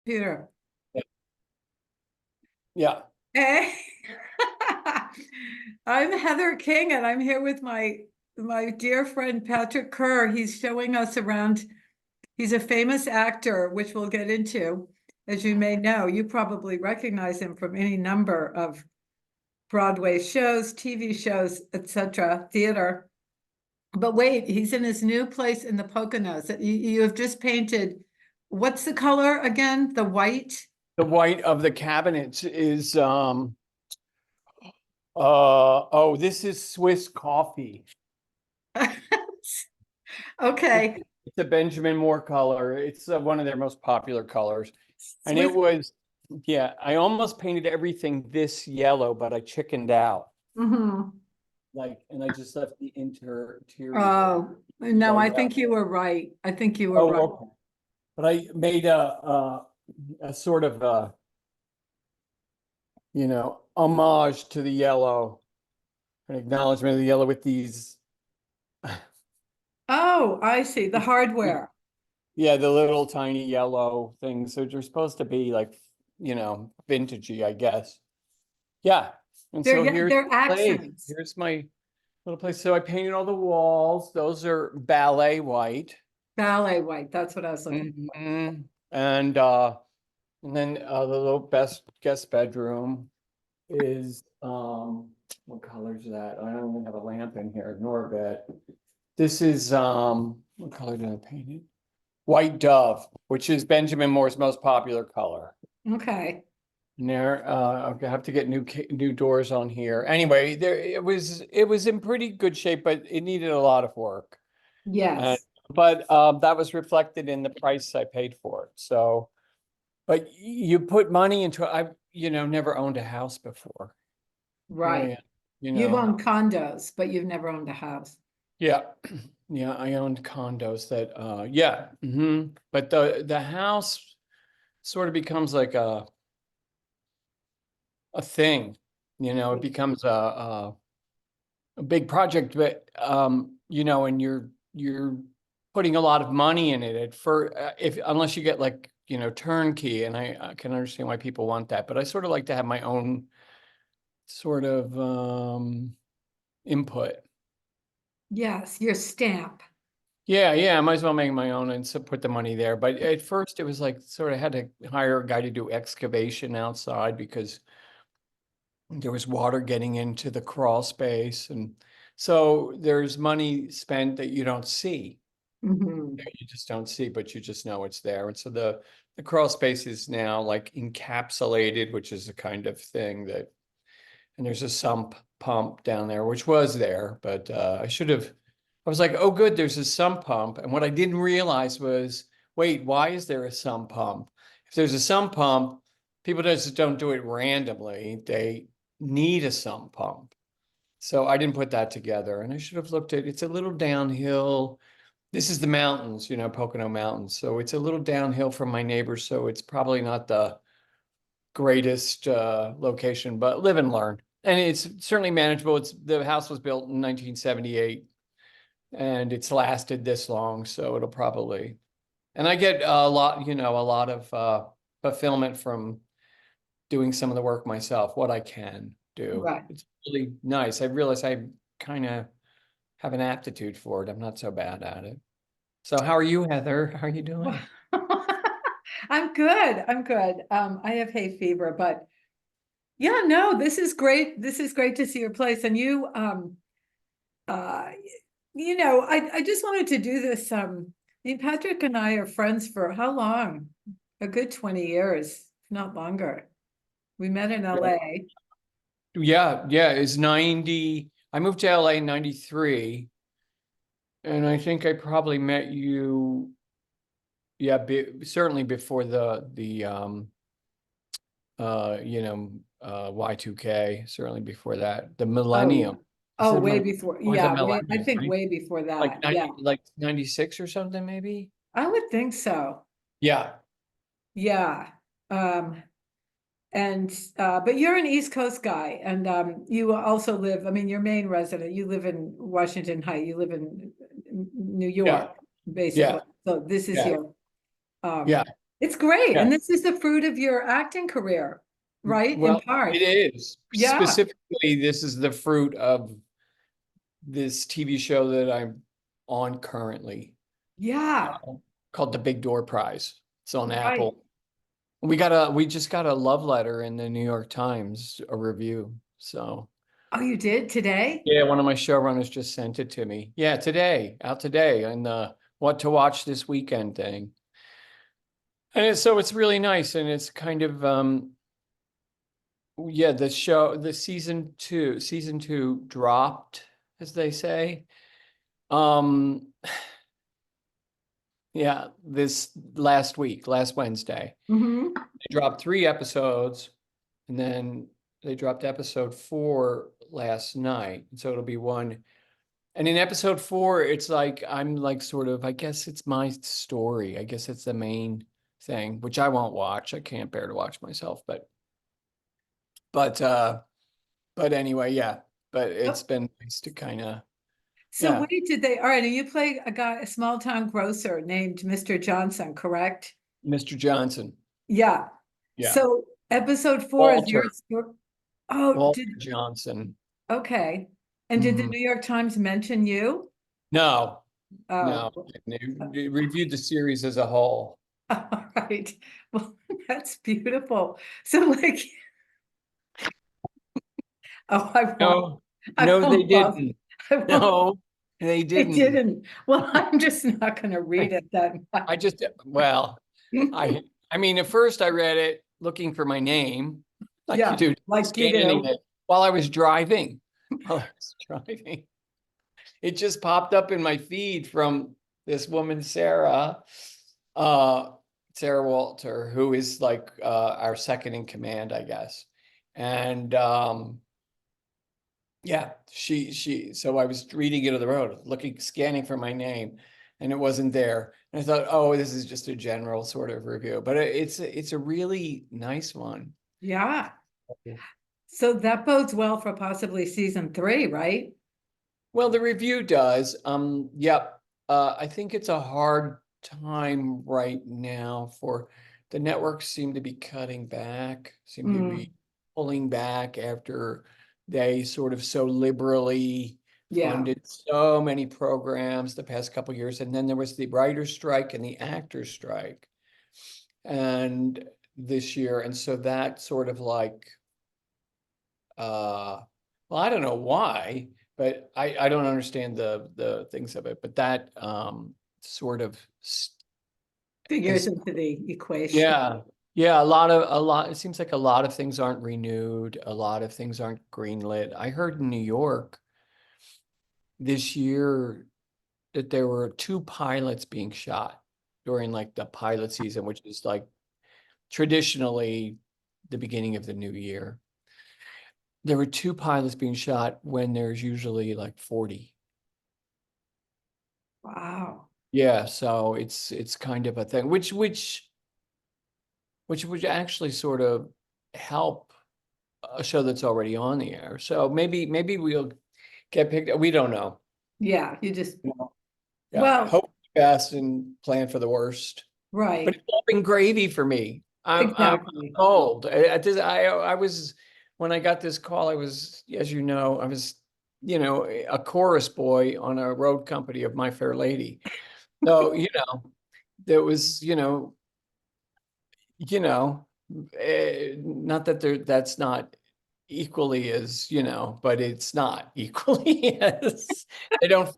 computer. Yeah. Hey, I'm Heather King, and I'm here with my dear friend Patrick Kerr. He's showing us around. He's a famous actor, which we'll get into. As you may know, you probably recognize him from any number of Broadway shows, TV shows, etc., theater. But wait, he's in his new place in the Poconos. You have just painted. What's the color again? The white? The white of the cabinets is oh, this is Swiss coffee. Okay. It's a Benjamin Moore color. It's one of their most popular colors. And it Swiss. was, yeah, I almost painted everything this yellow, but I chickened out. Mhm. And I just left the interior. Oh, no, I think you were right. I think you were Oh, right. okay. But I made a sort of homage to the yellow, an acknowledgement of the yellow with these. Oh, I see. The hardware. Yeah, the little tiny yellow things. So they're supposed to be like, vintagey, I guess. Yeah. And so here's They're the place. accents. Here's my little place. So I painted all the walls. Those are ballet white. Ballet white. That's what I was looking for. Mhm. And then the little guest bedroom is what color is that? I don't even have a lamp in here, nor a bed. This is what color did I paint it? White Dove, which is Benjamin Moore's most popular color. Okay. And there, I have to get new doors on here. Anyway, it was in pretty good shape, but it needed a lot of work. Yes. But that was reflected in the price I paid for it. So, but you put money into it. I've never owned a house before. Right. You've owned condos, but you've never owned a house. Yeah. Yeah, I owned condos that yeah. But the house sort of becomes like a thing, it becomes a big project, but and you're putting a lot of money in it if unless you get like, turnkey, and I can understand why people want that, but I sort of like to have my own sort of input. Yes, your stamp. Yeah, I might as well make my own and so put the money there. But at first it was like sort of had to hire a guy to do excavation outside because there was water getting into the crawl space. And so there's money spent that you don't see. Mhm. You just don't see, but you just know it's there. And so the crawl space is now like encapsulated, which is a kind of thing and there's a sump pump down there, which was there, but I was like, oh, good, there's a sump pump. And what I didn't realize was, wait, why is there a sump pump? If there's a sump pump, people just don't do it randomly. They need a sump pump. So I didn't put that together. And I should have looked at it's a little downhill. This is the mountains, Pocono Mountains. So it's a little downhill from my neighbors. So it's probably not the greatest location, but live and learn. And it's certainly manageable. The house was built in 1978 and it's lasted this long, so it'll probably, and I get a lot of fulfillment from doing some of the work myself, what I can do. Right. It's really nice. I realize I kind of have an aptitude for it. I'm not so bad at it. So how are you, Heather? How are you doing? I'm good. I'm good. I have hay fever, but yeah, no, this is great. This is great to see your place. And uh, I just wanted to do this. I mean, Patrick and I are friends for how long? A good 20 years, if not longer. We met in LA. Yeah, it's 90. I moved to LA in 93. And I think I probably met you, yeah, certainly before the Y2K, certainly before that, the Oh, yeah. millennium. Is Oh, it way before. or is it Yeah, I millennium, think right? way before Like that. 90, Yeah, like 96 or something, maybe? I would think so. Yeah. Yeah. Um, and but you're an East Coast guy, and you also live, I mean, your main resident, you live in Washington Heights, you live in New Yeah. York, basically. Yeah. So this is Yeah. your Yeah. It's great. Yeah. And this is the fruit of your acting career, right? In Well, part. it is. Yeah. Specifically, this is the fruit of this TV show that I'm on currently, Yeah. called The Big Door Prize. It's on Right. Apple. We just got a love letter in the New York Times, a review. So Oh, you did today? yeah, one of my showrunners just sent it to me. Yeah, today, out today, and the what to watch this weekend thing. And so it's really nice, and it's kind of yeah, the season two dropped, as they say. Um, yeah, this last Wednesday, Hmm. they dropped 3 episodes, and then they dropped episode 4 last night. So it'll be one. And in episode 4, it's like I'm like sort of, I guess it's my story. I guess it's the main thing, which I won't watch. I can't bear to watch myself, but but anyway, yeah. But it's been nice to kind of, So yeah, wait, did they, all right, and you play a guy, a small town grocer named Mr. Johnson, correct? Mr. Johnson. Yeah. Yeah. So episode 4 is your Walter. story. Oh, Walter did, Johnson. okay. And did the Mhm. New York Times mention you? No, Oh, no. They reviewed the series as a whole. all right. Well, that's beautiful. So like, oh, No, I no, they won't love, didn't. I won't, No, they I didn't. didn't. Well, I'm just not gonna read it that I much. just, well, I mean, at first I read it looking for my name, like you Yeah, do, like you scanning do. it while I was driving. While I was driving, it just popped up in my feed from this woman, uh, Sarah Walter, who is like our second in command, I guess. And yeah, so I was reading it on the road, scanning for my name, and it wasn't there. And I thought, oh, this is just a general sort of review, but it's a really nice one. Yeah. So that bodes well for possibly season 3, right? Well, the review does. Yep. I think it's a hard time right now for the networks seem to be cutting back, seem to Mm, be pulling back after they sort of so liberally yeah. funded so many programs the past couple of years. And then there was the writer's strike and the actor's strike. And this year, and so that sort of like well, I don't know why, but I don't understand the things of it, but that sort of Figures is, into the equation. yeah, yeah, it seems like a lot of things aren't renewed, a lot of things aren't greenlit. I heard in New York this year that there were 2 pilots being shot during like the pilot season, which is like traditionally the beginning of the new year. There were 2 pilots being shot when there's usually like 40. Wow. Yeah, so it's kind of a thing, which would actually sort of help a show that's already on the air. So maybe we'll get picked up. We don't know. Yeah, you just, Yeah, well, hope for the best and plan for the worst. But right. it's all been gravy for me. I'm Exactly. cold. I was when I got this call. I was, as you know, I was, a chorus boy on a road company of My Fair Lady. So there was, you know, not that that's not equally as, but it's not equally as they don't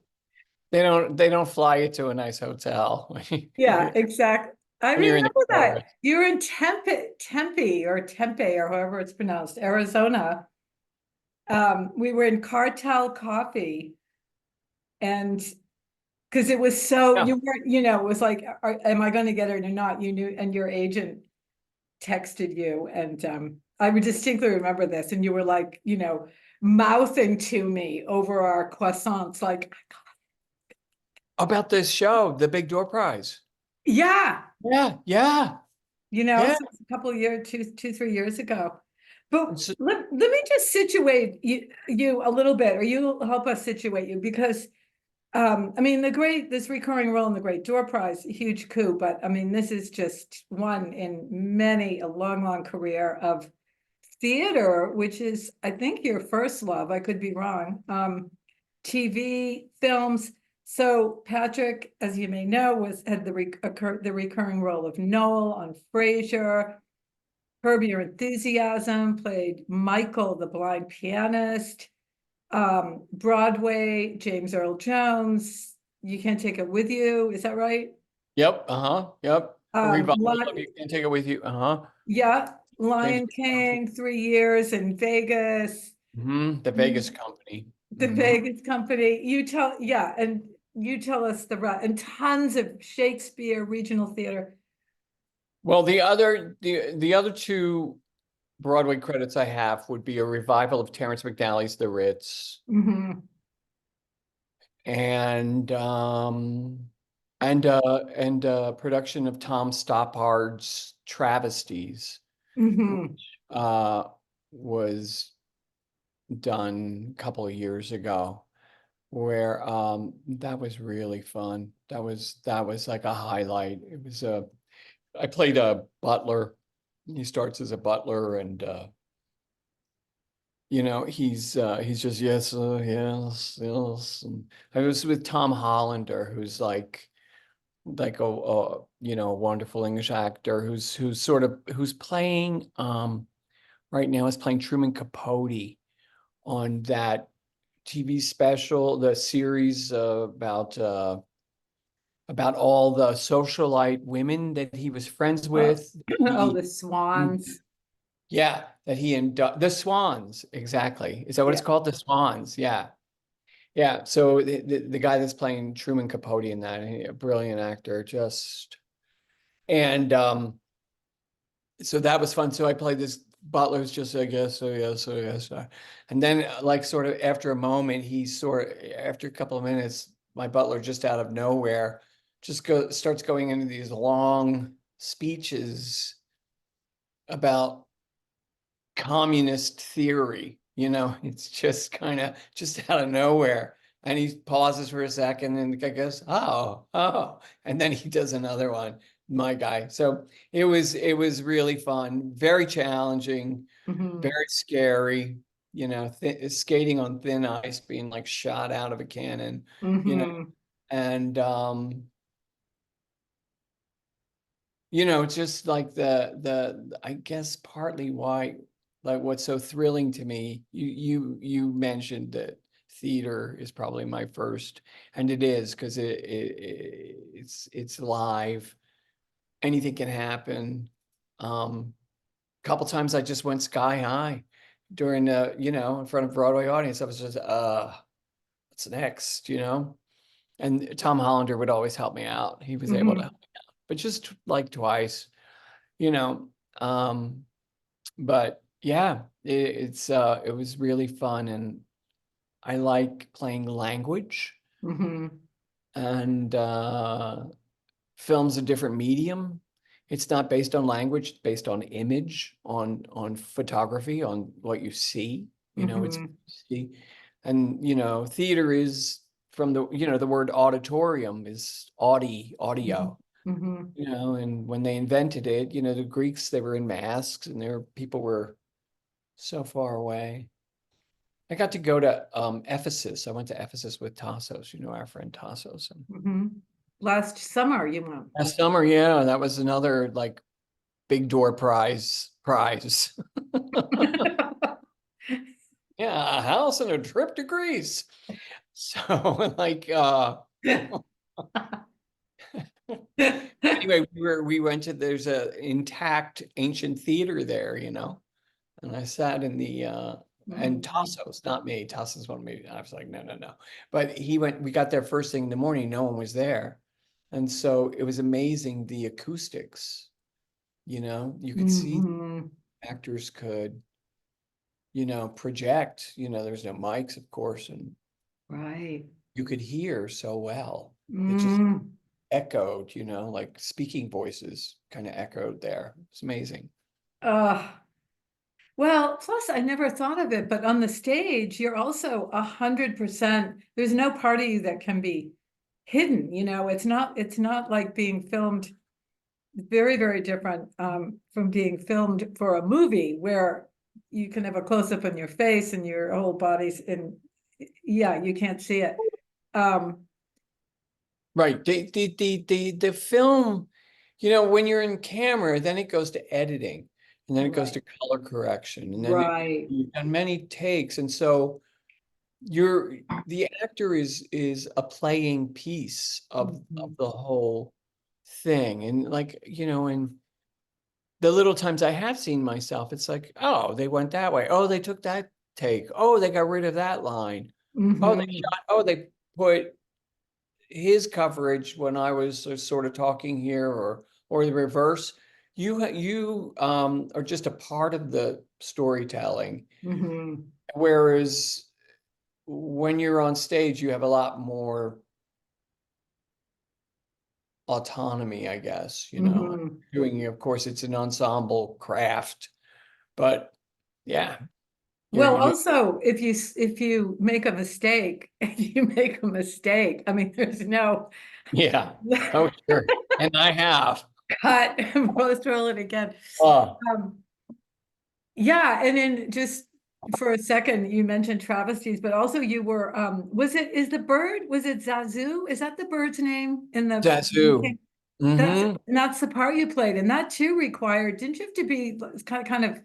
fly you to a nice hotel Yeah, exactly. I when you're in the remember that. chorus. You're in Tempe or however it's pronounced, Arizona. We were in Cartel Coffee and because it was so Yeah. you weren't, it was like, am I going to get it or not? You knew, and your agent texted you, and I would distinctly remember this, and you were like, mouthing to me over our croissants, like, About this show, The Big Door Prize. yeah, Yeah, yeah, yeah. so it's a couple of years, 3 years ago. But It's- let me just situate you a little bit, or you help us situate you, because I mean, this recurring role in the Great Door Prize, a huge coup, but I mean, this is just one in a long, long career of theater, which is, I think, your first love. I could be wrong. TV, films. So Patrick, as you may know, had the recurring role of Noel on Frasier. Curb Your Enthusiasm, played Michael, the blind pianist. Broadway, James Earl Jones, You Can't Take It With You, is that right? Yep, yep. A revival of Li You Can't Take It With You, yeah, James Lion King, 3 years in Vegas, The Vegas Company. the Vegas Company. And you tell us and tons of Shakespeare regional theater. Well, the other two Broadway credits I have would be a revival of Terrence McNally's The Ritz Mhm, and production of Tom Stoppard's Travesties, mhm, uh was done a couple of years ago, where that was really fun. That was like a highlight. It was I played a butler. He starts as a butler, and he's just yes, yes, yes. And I was with Tom Hollander, who's like a wonderful English actor who's playing right now is playing Truman Capote on that TV special, the series about all the socialite women that he was friends oh, with. oh, the He, Swans, yeah, that he and the Swans, exactly. Is that what it's yeah. called? The Swans, yeah. Yeah, so the guy that's playing Truman Capote in that, a brilliant actor, and so that was fun. So I played this butler who's just like, yes, so yes, so yes. And then like sort of after a moment, after a couple of minutes, my butler just out of nowhere starts going into these long speeches about communist theory. It's just kind of just out of nowhere. And he pauses for a second and the guy goes, oh, and then he does another one, my guy. So it was really fun, very challenging, Mhm, very scary, skating on thin ice, being like shot out of a cannon, mhm, and just like I guess partly why, like what's so thrilling to me, you mentioned that theater is probably my first, and it is because it's live. Anything can happen. A couple times I just went sky high during in front of Broadway audience. I was just what's next, And Tom Hollander would always help me out. He was able to mhm, help me out, but just like twice you know um but yeah, it was really fun, and I like playing language, mhm, and film's a different medium. It's not based on language, it's based on image, on photography, on what you see. It's mhm, see. And theater is from the word auditorium is mhm, audio. mhm. And when they invented it, the Greeks, they were in masks, and people were so far away. I got to go to Ephesus. I went to Ephesus with Tassos, our friend Tassos. And Mhm. Last summer you went. last summer, yeah, that was another like big door prize. Yeah, a house and a trip to Greece. So like anyway, we went to there's a intact ancient theater there, And I sat in the and Mhm. Tassos, not me. Tassos wanted me. I was like, no, no, no. But we got there first thing in the morning, no one was there. And so it was amazing the acoustics, you could see Mhm. actors could, project, there's no mics, of course, and Right. you could hear so well. It just Mm. echoed, like speaking voices kind of echoed there. It's amazing. Uh, Well, plus I never thought of it, but on the stage, you're also 100%, there's no part of you that can be hidden, it's not like being filmed, very, very different from being filmed for a movie where you can have a close-up on your face and your whole body's in, yeah, you can't see it. Right. The film, when you're in camera, then it goes to editing, and then it goes to Right. color correction, and then Right. and many takes. And so the actor is a playing piece of Mhm. the whole thing. And like, in the little times I have seen myself, it's like, oh, they went that way. Oh, they took that take. Oh, they got rid of that line. Oh, Mhm. they put his coverage when I was sort of talking here, or the reverse. You are just a part of the storytelling, Mhm. whereas when you're on stage, you have a lot more autonomy, I guess. Mhm. Doing, of course, it's an ensemble craft, but yeah, Well, you also, if you make a mistake, you make a mistake. I mean, there's no yeah. Oh, sure. And I have. cut, let's roll it again. Oh, Um, yeah, and then just for a second, you mentioned travesties, but also you were, is the bird, was it Zazzu? Is that the bird's name in the Zazzu. Mm-hmm. that's the part you played, and that too required, didn't you have to be kind of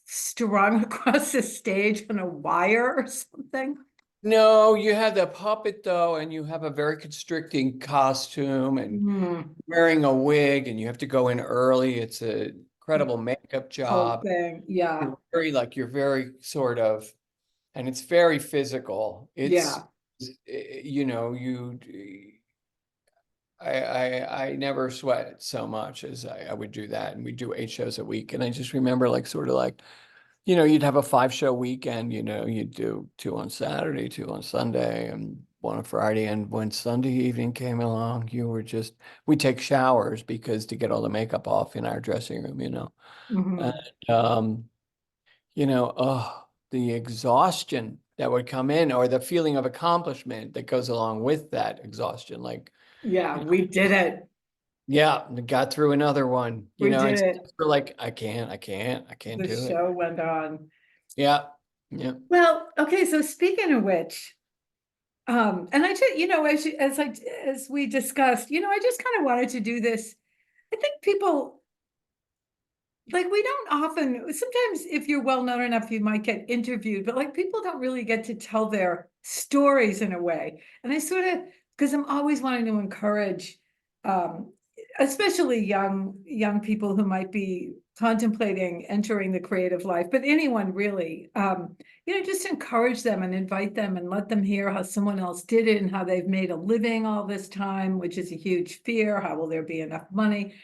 strung across the stage on a wire or something? No, you have the puppet though, and you have a very constricting costume and Hmm. wearing a wig, and you have to go in early. It's an The incredible makeup whole job. thing, yeah, You're very sort of, and it's very physical. It's, yeah. you know, you, I never sweat so much as I would do that. And we do 8 shows a week. And I just remember like, sort of like, you'd have a 5 show weekend, you'd do 2 on Saturday, 2 on Sunday, and 1 on Friday. And when Sunday evening came along, we take showers because to get all the makeup off in our dressing room. And, Hmm. um, oh, the exhaustion that would come in, or the feeling of accomplishment that goes along with that exhaustion. Like, Yeah, you know, we did it. yeah, got through another one, We and did it. sometimes we're like, I can't The do it. show went on. Yeah. Yeah. Well, okay, so speaking of which, and I just, as we discussed, I just kind of wanted to do this. I think people like we don't often, sometimes if you're well known enough, you might get interviewed, but like people don't really get to tell their stories in a way. And I sort of, because I'm always wanting to encourage, um, especially young people who might be contemplating entering the creative life, but anyone really, just encourage them and invite them and let them hear how someone else did it and how they've made a living all this time, which is a huge fear. How will there be enough money?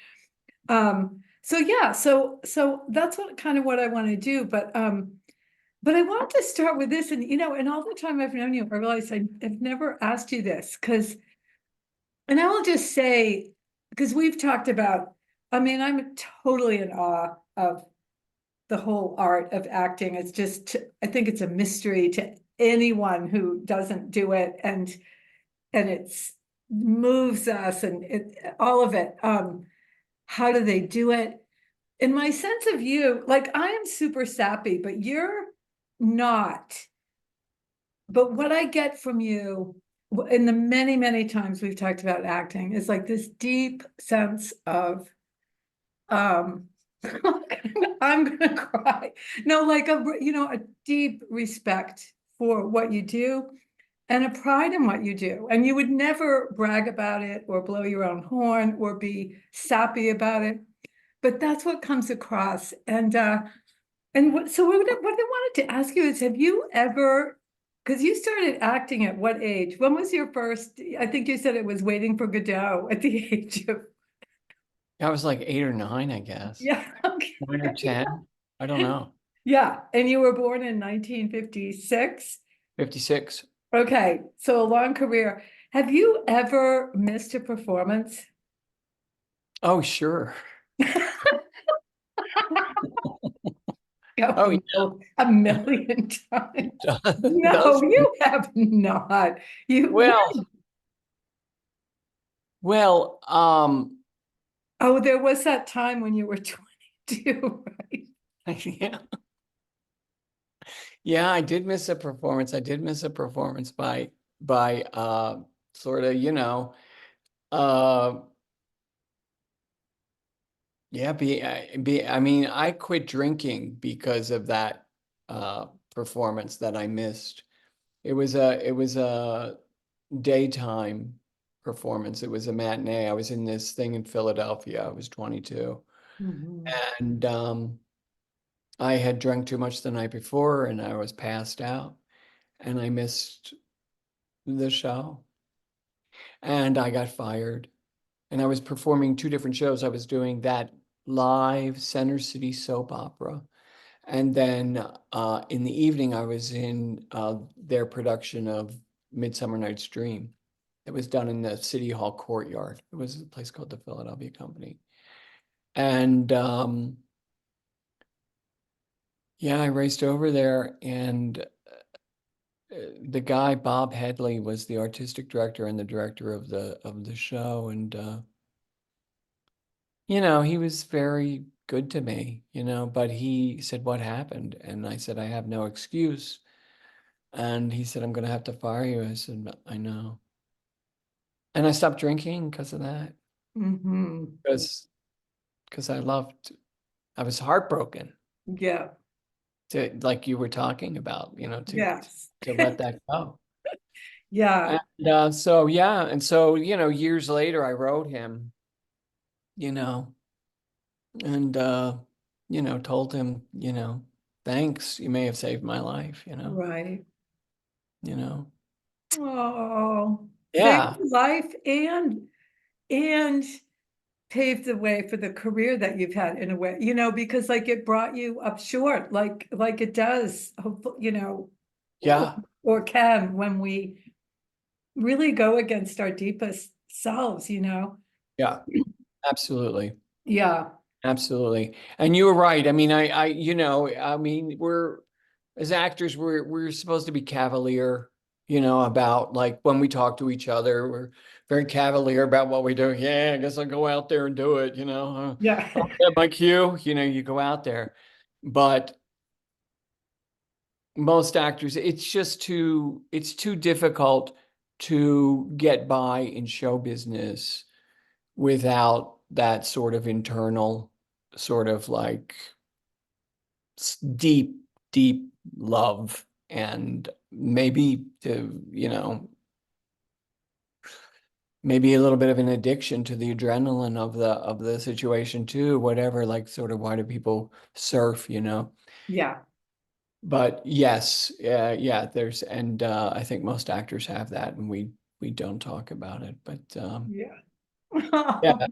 So yeah, so that's what I want to do, but I want to start with this, and and all the time I've known you, I realize I've never asked you this, and I will just say, because we've talked about, I mean, I'm totally in awe of the whole art of acting. It's just, I think it's a mystery to anyone who doesn't do it, and it's moves us, and all of it. How do they do it? In my sense of you, like I am super sappy, but you're not. But what I get from you in the many, many times we've talked about acting is like this deep sense of, um, I'm gonna cry. No, like a deep respect for what you do and a pride in what you do. And you would never brag about it or blow your own horn or be sappy about it. But that's what comes across. So what I wanted to ask you is, have you ever, because you started acting at what age? When was your first, I think you said it was Waiting for Godot at the age of, I was like 8 or 9, I guess. yeah, okay. 9 or 10. I don't know. Yeah, and you were born in 1956? 56. Okay, so a long career. Have you ever missed a performance? Oh, sure. Oh, A million times. yeah. No, Those, you have not. You, well, well, oh, there was that time when you were 22, right? yeah. Yeah, I did miss a performance. I did miss a performance by sort of, uh yeah, I mean, I quit drinking because of that performance that I missed. It was a daytime performance. It was a matinee. I was in this thing in Philadelphia. I was 22. Mhm. And I had drank too much the night before and I was passed out and I missed the show. And I got fired. And I was performing two different shows. I was doing that live Center City soap opera. And then in the evening, I was in their production of Midsummer Night's Dream. It was done in the City Hall courtyard. It was a place called the Philadelphia Company. And yeah, I raced over there and the guy, Bob Headley, was the artistic director and the director of the show. And he was very good to me, but he said, "What happened?" And I said, "I have no excuse." And he said, "I'm going to have to fire you." I said, "I know." And I stopped drinking because of that, Mhm. because I was heartbroken Yeah, to, like you were talking about, yes. to let that go. Yeah, And so, yeah. And so, years later, I wrote him, you know, and, told him, thanks, you may have saved my life, right. you know. Oh, saved Yeah, your life and paved the way for the career that you've had in a way, because like it brought you up short, like it does, yeah, or can when we really go against our deepest selves. yeah, absolutely. Yeah. Absolutely. And you were right. I mean, I mean, as actors, we're supposed to be cavalier, about like when we talk to each other, we're very cavalier about what we do. Yeah, I guess I'll go out there and do it, Yeah. I'll get my cue, you go out there. But most actors, it's too difficult to get by in show business without that sort of internal sort of like deep, deep love and maybe maybe a little bit of an addiction to the adrenaline of the situation too, whatever, like sort of why do people surf. Yeah. But yes, yeah, and I think most actors have that and we don't talk about it. But Yeah. yeah,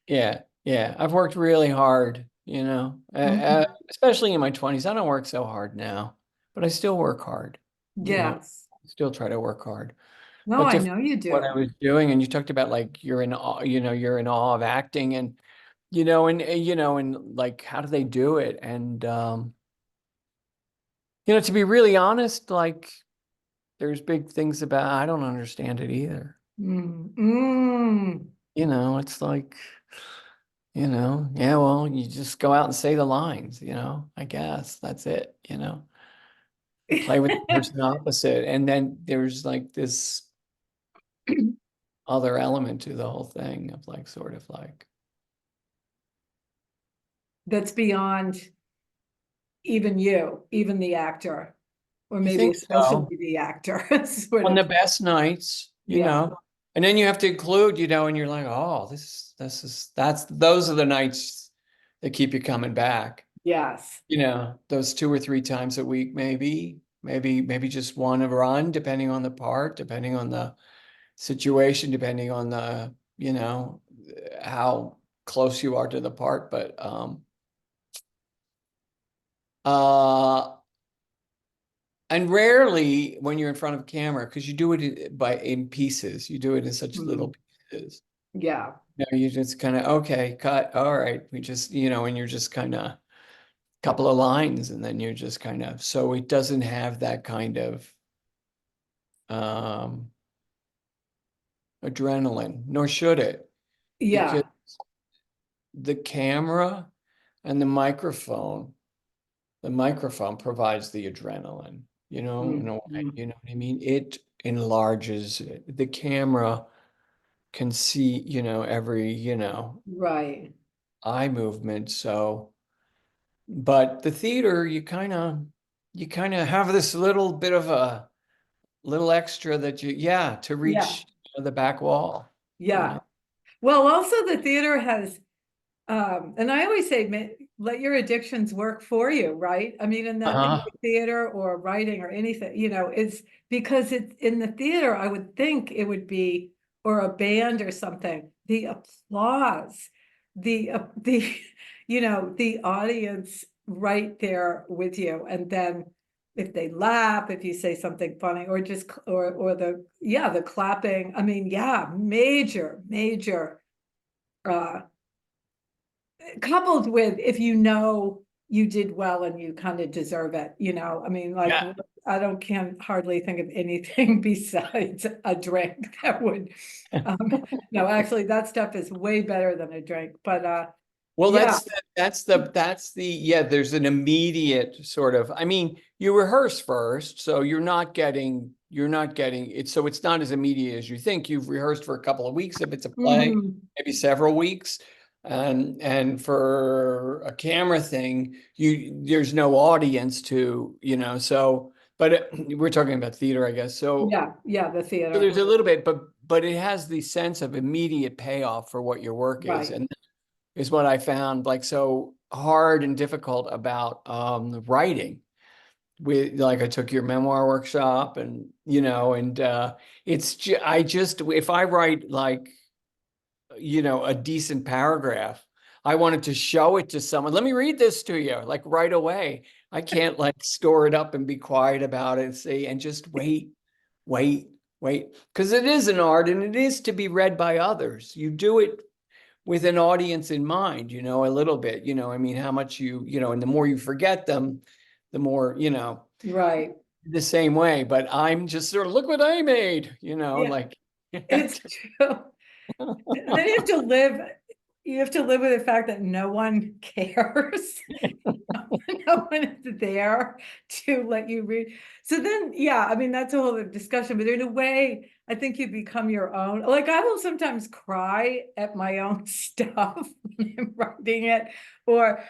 yeah, yeah. I've worked really hard, Mhm. especially in my 20s. I don't work so hard now, but I still work hard, Yes. still try to work hard. No, But I to know you what I do. was doing, and you talked about like you're in awe of acting and and like how do they do it? And to be really honest, like there's big things about I don't understand it either. Mm. Mm. It's like yeah, well, you just go out and say the lines, I guess that's it. And play with the person opposite. And then there's like this other element to the whole thing of like, sort of like, That's beyond even you, even the actor, or I maybe think so. especially the actor, sort On of. the best nights, Yeah. and then you have to include, and you're like, oh, those are the nights that keep you coming back. Yes. Those 2 or 3 times a week, maybe just one a run, depending on the part, depending on the situation, depending on how close you are to the part. But uh, and rarely when you're in front of camera, because you do it in pieces, you do it in such little Mm. pieces. Yeah. You just kind of, okay, cut. All right. We just, and you're just kind of couple of lines, and then you're just kind of, so it doesn't have that kind of um adrenaline, nor should it, because Yeah, the camera and the microphone provides the adrenaline, in a way, mm, you know what I mean? It enlarges it. The camera can see, every, right. eye movement. So, but the theater, you kind of have this little bit of a little extra that yeah, to Yeah, reach the back wall, you yeah. know? Well, also the theater has, and I always say, let your addictions work for you, right? I mean, and that thing Uh-huh. like theater or writing or anything, it's because it's in the theater, I would think it would be, or a band or something, the applause, the, the audience right there with you. And then if they laugh, if you say something funny, or just, or the clapping, I mean, yeah, major, uh, coupled with if you did well and you kind of deserve it, I mean, like, Yeah. can't hardly think of anything besides a drink that would, no, actually, that stuff is way better than a drink, but, Well, yeah, yeah, there's an immediate sort of, I mean, you rehearse first, so you're not getting it. So it's not as immediate as you think. You've rehearsed for a couple of weeks if it's a play, mhm, maybe several weeks. And for a camera thing, there's no audience to, so, but we're talking about theater, I guess. yeah, the So theater, there's a little bit, but it has the sense of immediate payoff for what your work is. right, And is what I found like so hard and difficult about writing. Like I took your memoir workshop, and I just, if I write like a decent paragraph, I wanted to show it to someone. Let me read this to you like right away. I can't like store it up and be quiet about it and say, and just wait, wait, because it is an art and it is to be read by others. You do it with an audience in mind, a little bit, I mean, how much and the more you forget them, the more, right, the same way. But I'm just sort of, look what I made, yeah, like, it's true. And then you have to live with the fact that no one cares. No one is there to let you read. So then, yeah, I mean, that's a whole other discussion, but in a way, I think you become your own. Like I will sometimes cry at my own stuff when I'm writing it, or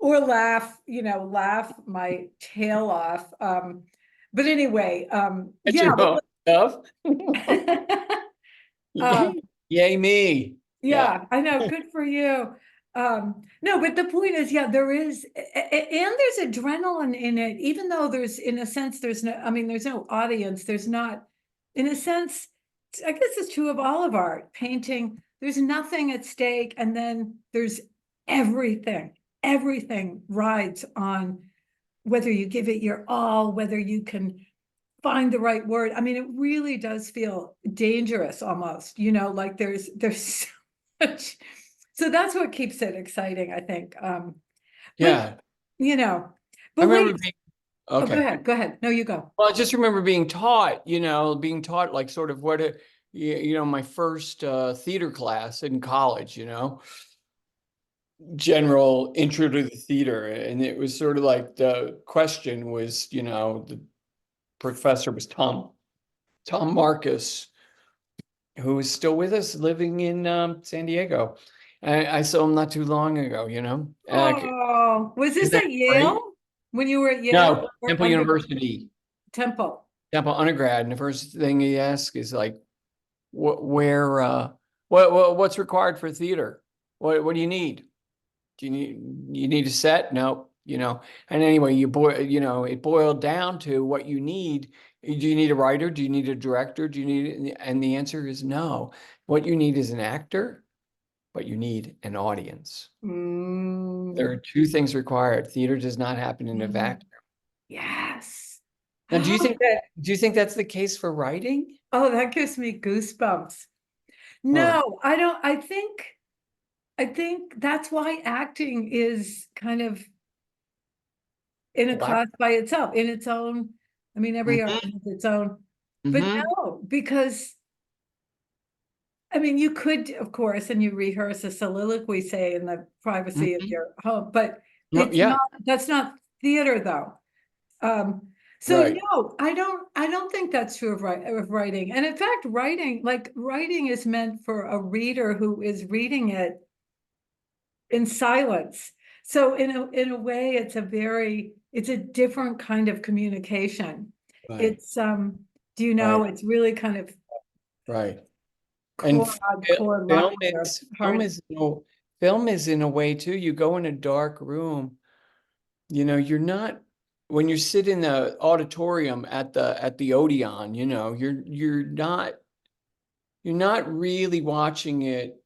laugh, laugh my tail off. But anyway, at yeah, your own stuff. but Yay me. Yeah. yeah, I know. Good for you. No, but the point is, yeah, there is, and there's adrenaline in it, even though there's, in a sense, there's no, I mean, there's no audience. There's not, in a sense, I guess it's true of all of art, painting, there's nothing at stake. And then there's everything, everything rides on whether you give it your all, whether you can find the right word. I mean, it really does feel dangerous almost, like there's so much. So that's what keeps it exciting, I think. But Yeah. you know, I but remember wait, being, oh, go okay. ahead, go ahead. No, you go. Well, I just remember being taught like sort of my first theater class in college, general intro to the theater. And it was sort of like the question was, the professor was Tom Marcus, who is still with us, living in San Diego. I saw him not too long ago, Oh, was Isn't this that at great? Yale? When you were at Yale No, or Temple under University, Temple? Temple undergrad. And the first thing he asks is like, where, what's required for theater? What do you need? Do you need a set? No, and anyway, it boiled down to what you need. Do you need a writer? Do you need a director? Do you need, and the answer is no. What you need is an actor, but you need an audience. There are Mm, two things required. Theater does not happen in a mhm. vacuum. Yes. Now, do you think that's the case for writing? Oh, that gives me goosebumps. Huh. No, I don't. I think that's why acting is kind of in a Black. class by itself, in its own, I mean, every art has its own, but no, because I mean, you could, of course, and you rehearse a soliloquy, say, in the privacy of your home, but it's Yeah, not, that's not theater though. So right. no, I don't think that's true of writing. And in fact, writing is meant for a reader who is reading it in silence. So in a way, it's a different kind of communication. Right, It's, do you know, right, it's really kind of right. And core, hardcore film love or is film hard. is no film is in a way too. You go in a dark room, you're not when you sit in the auditorium at the Odeon, you're not really watching it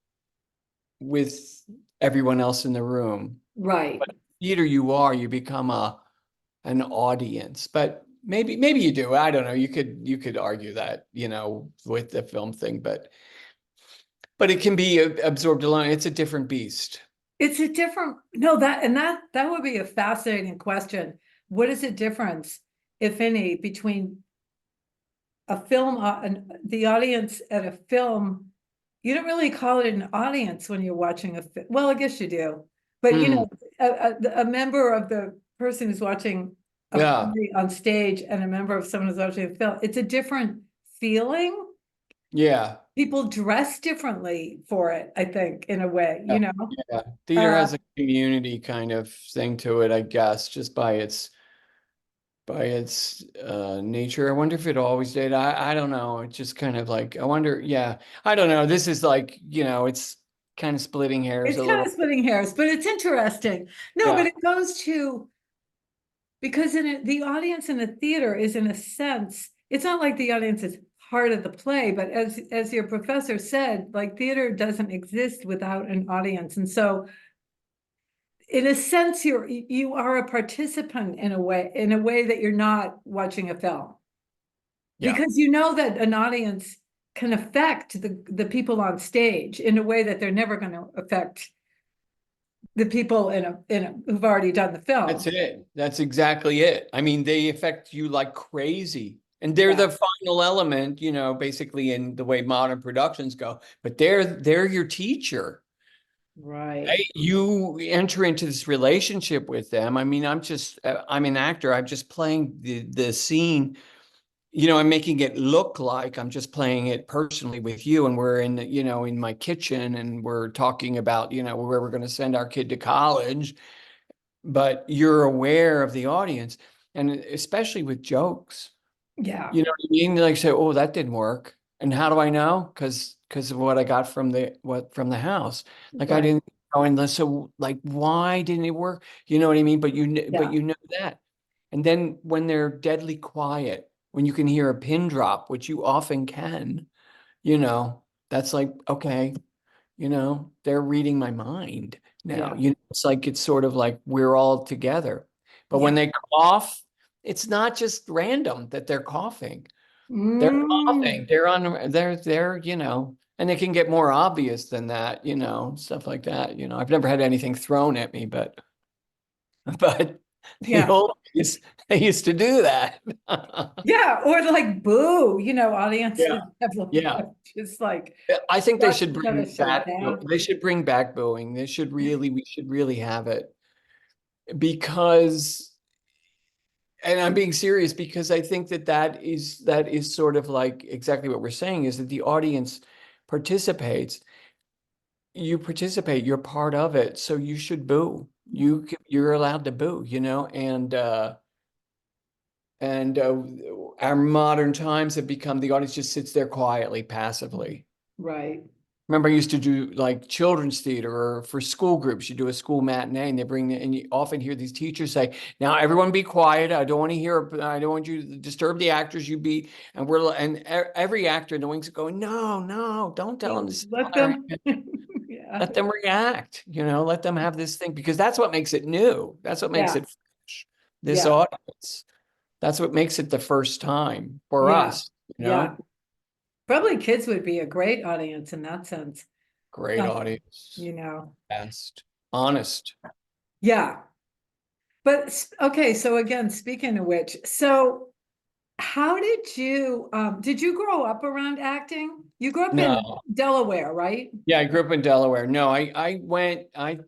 with everyone else in the room. Right. But theater you become an audience. But maybe you do. I don't know. You could argue that, with the film thing, but it can be absorbed alone. It's a different beast. It's a different, no, that would be a fascinating question. What is the difference, if any, between a film, the audience at a film? You don't really call it an audience when you're watching well, I guess you do. But Hmm. a member of the person who's watching a Yeah. play on stage and a member of someone who's watching a film, it's a different feeling. Yeah. People dress differently for it, I think, in a way, Yeah. Yeah. Theater Uh, has a community kind of thing to it, I guess, just by its nature. I wonder if it always did. I don't know. It's just kind of like, I wonder, yeah. I don't know. This is like, it's kind of splitting hairs it's a kind little. of splitting hairs, but it's interesting. No, but Yeah. it goes to, because the audience in the theater is, in a sense, it's not like the audience is part of the play, but as your professor said, like, theater doesn't exist without an audience. And so in a sense, you are a participant in a way that you're not watching a film, Yeah. because you know that an audience can affect the people on stage in a way that they're never going to affect the people who've already done the That's film. it. That's exactly it. I mean, they affect you like crazy. And they're Yeah, the final element, basically in the way modern productions go. But they're your teacher. right. You enter into this relationship with them. I mean, I'm an actor. I'm just playing the scene. I'm making it look like I'm just playing it personally with you. And we're in my kitchen and we're talking about, where we're going to send our kid to college, but you're aware of the audience, and especially with jokes, Yeah, you know what I mean? Like, say, oh, that didn't work. And how do I know? Because of what I got from the house. Like, I right. didn't know, and so, like, why didn't it work? You know what I mean? But Yeah, you know that. And then when they're deadly quiet, when you can hear a pin drop, which you often can, that's like, okay, they're reading my mind now. yeah, It's sort of like we're all together. But when yeah. they cough, it's not just random that they're coughing. They're Mm, coughing. They're, and it can get more obvious than that, stuff like that. I've never had anything thrown at me, but but the yeah. old days, they used to do that. Yeah, or like boo, Yeah. audiences have Yeah. just like I think they watch should each other bring shut back down. they should bring back booing. We should really have it, because, and I'm being serious, because I think that is sort of like exactly what we're saying, is that the audience participates. You participate, you're part of it, so you should boo. You're allowed to boo, and our modern times have become the audience just sits there quietly, passively. Right. Remember, I used to do like children's theater, or for school groups, you do a school matinee, and and you often hear these teachers say, now everyone be quiet. I don't want you to disturb the actors. Every actor in the wings going, no, no, don't tell them to sit on Let their them, hands. yeah, Let them react, let them have this thing, because that's what makes it new. That's what makes yeah, it fresh. This yeah, audience. That's what makes it the first time for yeah, us, yeah. Probably kids would be a great audience in that sense. great Um, audience, you know, best, honest. yeah. But okay, so again, speaking of which, so how did you grow up around acting? You grew up in No. Delaware, right? Yeah, I grew up in Delaware. No, I went, I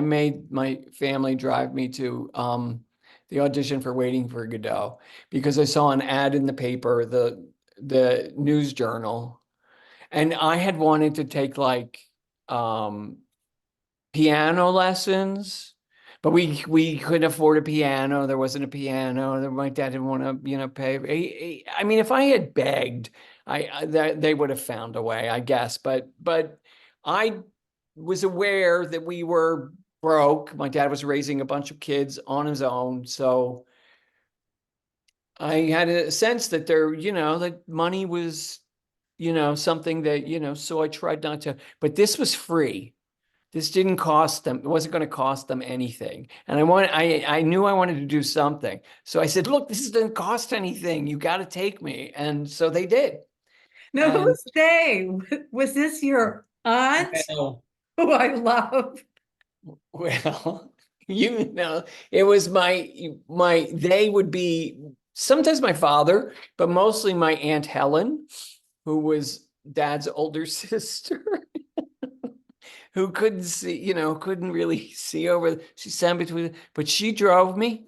made my family drive me to the audition for Waiting for Godot because I saw an ad in the paper, the news journal, and I had wanted to take like um piano lessons, but we couldn't afford a piano. There wasn't a piano. My dad didn't want to, pay. I mean, if I had begged, they would have found a way, I guess. But I was aware that we were broke. My dad was raising a bunch of kids on his own, so I had a sense that that money was, something that, so I tried not to. But this was free. This didn't cost them. It wasn't going to cost them anything. And I knew I wanted to do something. So I said, look, this doesn't cost anything. You got to take me. And so they did. No, And who's they? Was this your aunt, well, who I love? well, it was they would be sometimes my father, but mostly my Aunt Helen, who was Dad's older sister. Who couldn't see, couldn't really see she sat between, but she drove me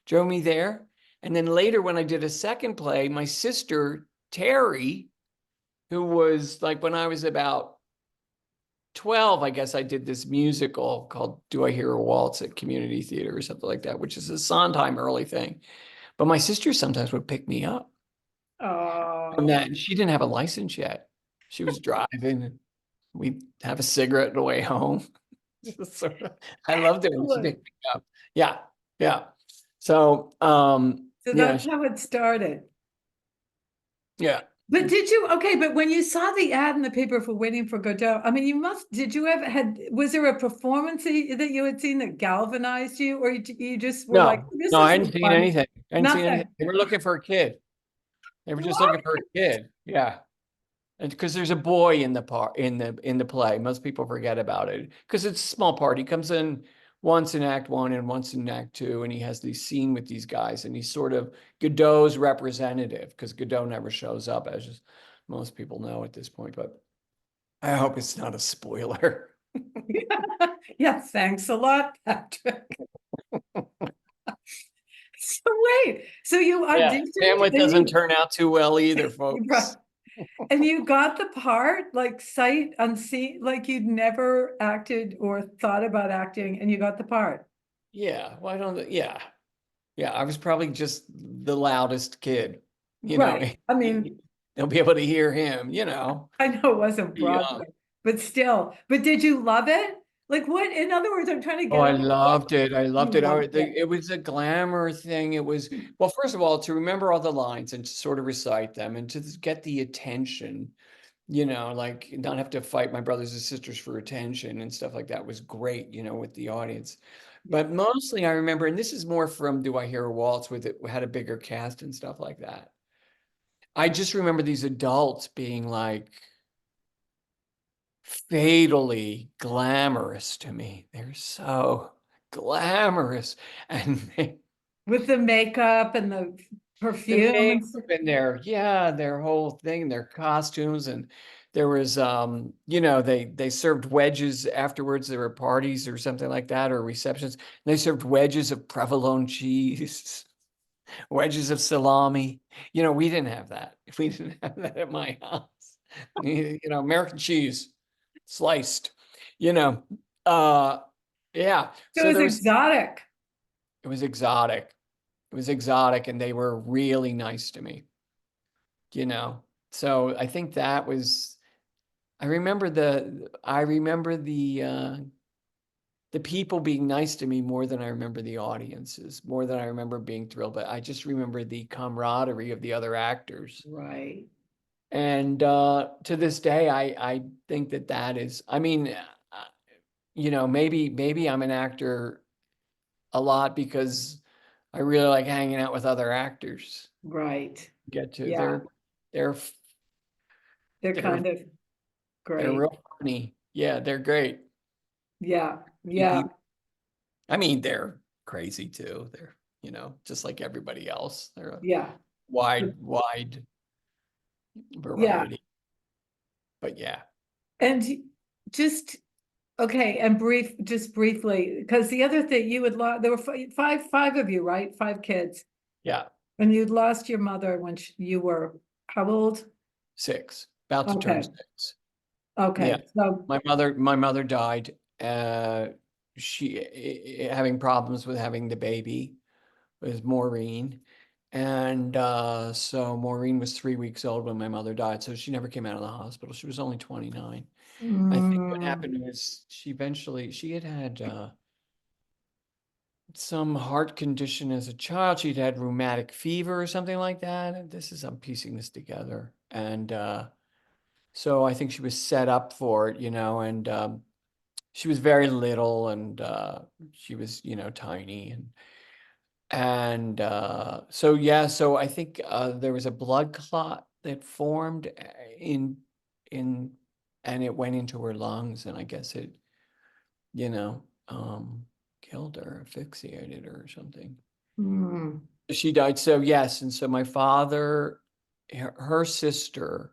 there. And then later when I did a second play, my sister, Terry, who was like when I was about 12, I guess I did this musical called Do I Hear a Waltz at Community Theater or something like that, which is a Sondheim early thing. But my sister sometimes would pick me up from Oh, that. And she didn't have a license yet. She was driving. We'd have a cigarette on the way home. Just sort of, I loved it when she excellent. picked me up. Yeah, yeah. So, So yeah, that's how it started. yeah. But okay, but when you saw the ad in the paper for Waiting for Godot, I mean, did you ever was there a performance that you had seen that galvanized you, or you just were like, No, this no, I is hadn't seen fun? anything. I hadn't seen anything. Nothing. They were looking for a kid. They were just What? looking for a kid. Yeah. And because there's a boy in the part in the play. Most people forget about it because it's a small part. He comes in once in act one and once in act two, and he has these scene with these guys, and he's sort of Godot's representative because Godot never shows up, as most people know at this point. But I hope it's not a spoiler. Yeah, thanks a lot, Patrick. So wait, so you Yeah, auditioned Hamlet doesn't turn out too well either, folks. and you got the part, like sight unseen, like you'd never acted or thought about acting, and you got the part. Yeah, why don't, yeah, yeah, I was probably just the loudest kid, you know. Right. I mean, They'll be able to hear him. I know it wasn't Yeah. Broadway, but still. But did you love it? Like what? In other words, I'm trying to Oh, get I at what loved it. I you loved it. loved it. It was a glamour thing. It was, well, first of all, to remember all the lines and to sort of recite them and to get the attention, like not have to fight my brothers and sisters for attention and stuff like that was great, with the audience. Yeah. But mostly I remember, and this is more from Do I Hear a Waltz with it, had a bigger cast and stuff like that. I just remember these adults being like fatally glamorous to me. They're so glamorous. And With the makeup and the the perfume and stuff. makeup in there, yeah, their whole thing, their costumes, and there was they served wedges afterwards. There were parties or something like that, or receptions. And they served wedges of provolone cheese, wedges of salami. We didn't have that. We didn't have that at my house. American cheese, sliced, you know. Uh yeah. So it So was there was exotic. it was exotic. It was exotic, and they were really nice to me, you know. So I think that was I remember the people being nice to me more than I remember the audiences, more than I remember being thrilled, but I just remember the camaraderie of the other actors. Right. And to this day, I think that is, I mean, maybe I'm an actor a lot because I really like hanging out with other actors. Right. Get to Yeah. they're They're they're kind of they're great. real funny. Yeah, they're great. Yeah. Funny Yeah. people. I mean, they're crazy too. They're, just like everybody else. They're a Yeah, wide yeah. variety. But yeah, And just, okay, and just briefly, because the other thing you had lost, there were five of you, right? 5 kids. yeah, And you'd lost your mother when you were how old? 6, about to turn Okay, 6. Yeah, okay, so, my mother died. She having problems with having the baby with Maureen. And so Maureen was 3 weeks old when my mother died. So she never came out of the hospital. She was only 29. I think what mm, happened was she had some heart condition as a child. She'd had rheumatic fever or something like that. And I'm piecing this together. And so I think she was set up for it, and she was very little, and she was, tiny, and so yeah, so I think there was a blood clot that formed in and it went into her lungs, and I guess it, you know, killed her, asphyxiated her or something. mm, She died. So yes, and so my father, her sister,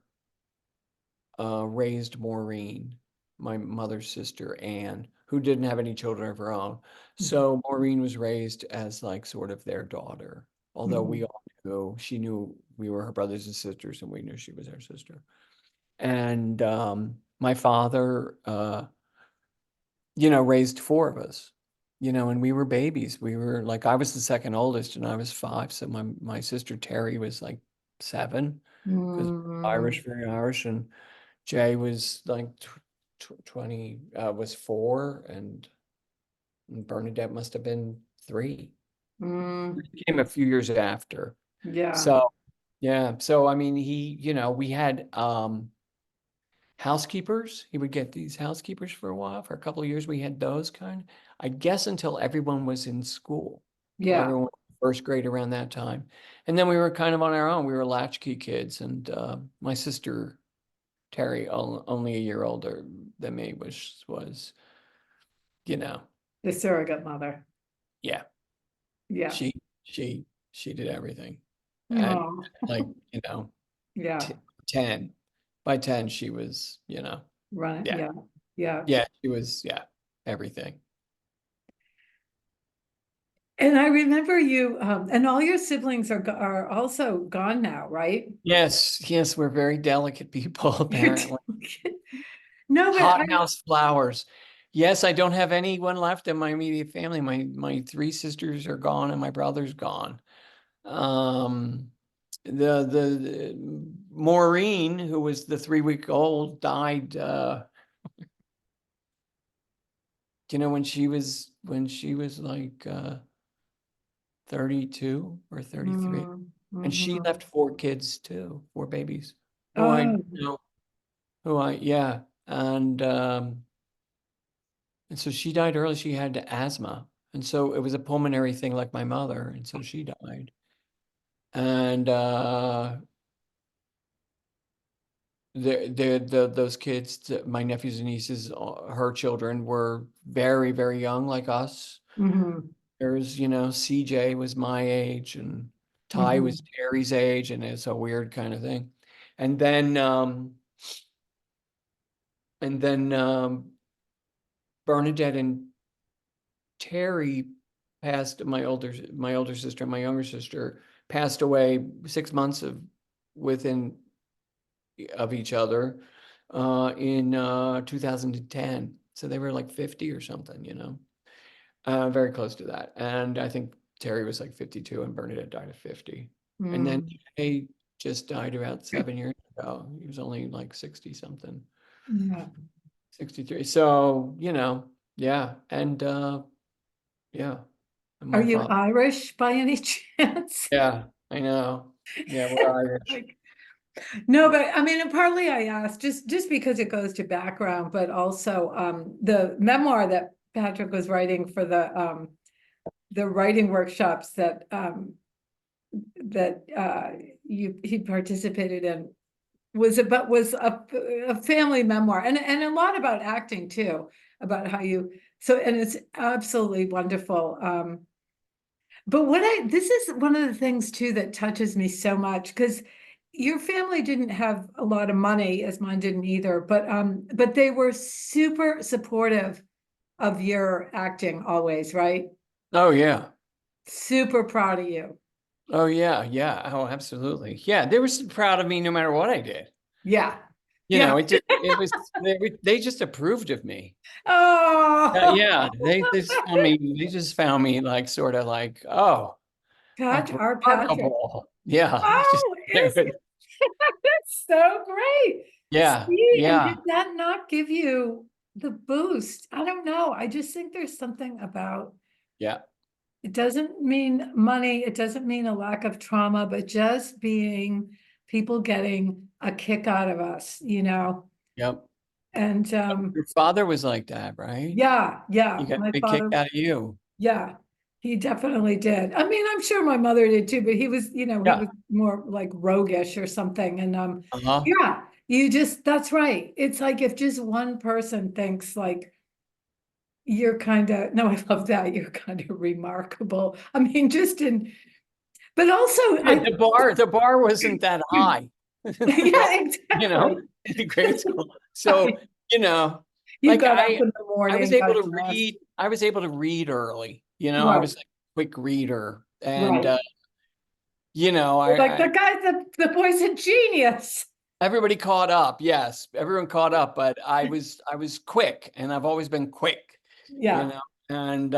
raised Maureen, my mother's sister, Anne, who didn't have any children of her own. So Maureen was raised as like sort of their daughter, although we mhm, all knew, she knew we were her brothers and sisters, and we knew she was our sister. And my father, raised 4 of us, and we were babies. We were like, I was the second oldest, and I was 5. So my sister Terry was like 7, because mm, Irish, very Irish, and Jay was like 20, was 4, and Bernadette must have been 3. mm, He came a few years after. yeah, So, yeah. So, I mean, we had housekeepers. He would get these housekeepers for a while. For a couple of years, we had those kind. I guess until everyone was in school, till yeah, everyone was in first grade around that time. And then we were kind of on our own. We were latchkey kids. And my sister Terry, only a year older than me, which was, you know, the surrogate mother, yeah, yeah. she she she did everything. And Oh, like, yeah, t 10, by 10 she was, right, yeah, yeah, yeah. yeah, she was, yeah, everything. And I remember you, and all your siblings are also gone now, right? Yes, yes, we're very delicate people, You're apparently. No, but Hothouse flowers. Yes, I don't have anyone left in my immediate family. My 3 sisters are gone, and my brother's gone. Um, the Maureen, who was the 3-week-old, died. When she was like 32 or 33, mm, and she mhm. left 4 kids too, 4 babies. Who I Oh, know, who I yeah, and so she died early. She had asthma, and so it was a pulmonary thing, like my mother, and so she died. And those kids, my nephews and nieces, her children were very, very young, like us. mhm, There's, CJ was my age, and Ty was mhm, Terry's age, and it's a weird kind of thing. And then Bernadette and Terry passed. My older sister and my younger sister passed away 6 months within of each other in 2010. So they were like 50 or something, very close to that. And I think Terry was like 52, and Bernadette died at 50. And then mm, he just died about 7 years ago. He was only like 60 something, yeah. 63. So, yeah. And yeah. And Are my you father. Irish by any chance? Yeah, I know. Yeah, we're Irish. Like, no, but I mean, and partly I asked just because it goes to background, but also the memoir that Patrick was writing for the writing workshops that he participated in was a family memoir, and a lot about acting too, about how you So, and it's absolutely wonderful. But this is one of the things too that touches me so much, because your family didn't have a lot of money, as mine didn't either, but they were super supportive of your acting always, right? Oh, yeah. Super proud of you. Oh, yeah. Yeah. Oh, absolutely. Yeah. They were proud of me no matter what I did. Yeah. You Yeah. know, they just approved of me. Yeah. Oh, They just found me like, sort of like, oh, like Our Patrick. remarkable. Yeah. Just, Oh, that's so great. yeah. See, and did Yeah. that not give you the boost? I don't know. I just think there's something about, Yeah. it doesn't mean money, it doesn't mean a lack of trauma, but just being people getting a kick out of us, you know? Yep. And Your father was like that, right? yeah, You yeah, got a my big kick father, out of you. yeah, he definitely did. I mean, I'm sure my mother did too, but he was, he Yeah. was more like roguish or something. And Uh-huh. yeah, that's right. It's like if just one person thinks like you're kind of, no, I love that. You're kind of remarkable. I mean, but also Yeah, the bar wasn't that high. yeah, You know, exactly. in grade school. So, you know, You like got up in the I was morning, able got to dressed. read, I was able to read early. I Right, was like a quick reader. And right. you know, Like the guy, the boy's a genius. everybody caught up. Yes, everyone caught up, but I was quick, and I've always been quick, you Yeah, know. And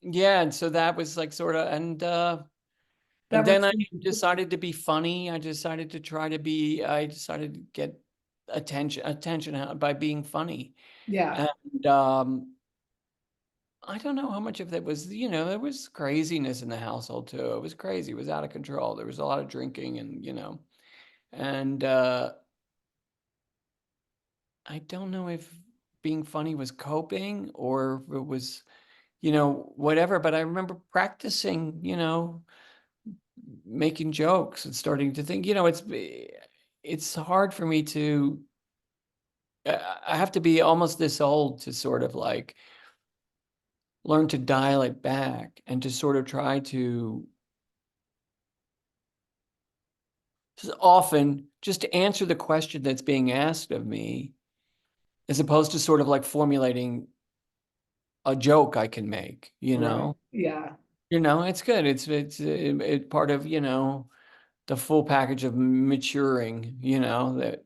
yeah, and so that was like sort of, and that then was, I decided to be funny. I decided to get attention out by being funny. yeah. And I don't know how much of that was, there was craziness in the household too. It was crazy. It was out of control. There was a lot of drinking and I don't know if being funny was coping or if it was, whatever, but I remember practicing, making jokes and starting to think, it's hard for me to I have to be almost this old to sort of like learn to dial it back and to sort of try to often just to answer the question that's being asked of me, as opposed to sort of like formulating a joke I can make, Right, yeah, it's good. It's part of, the full package of maturing,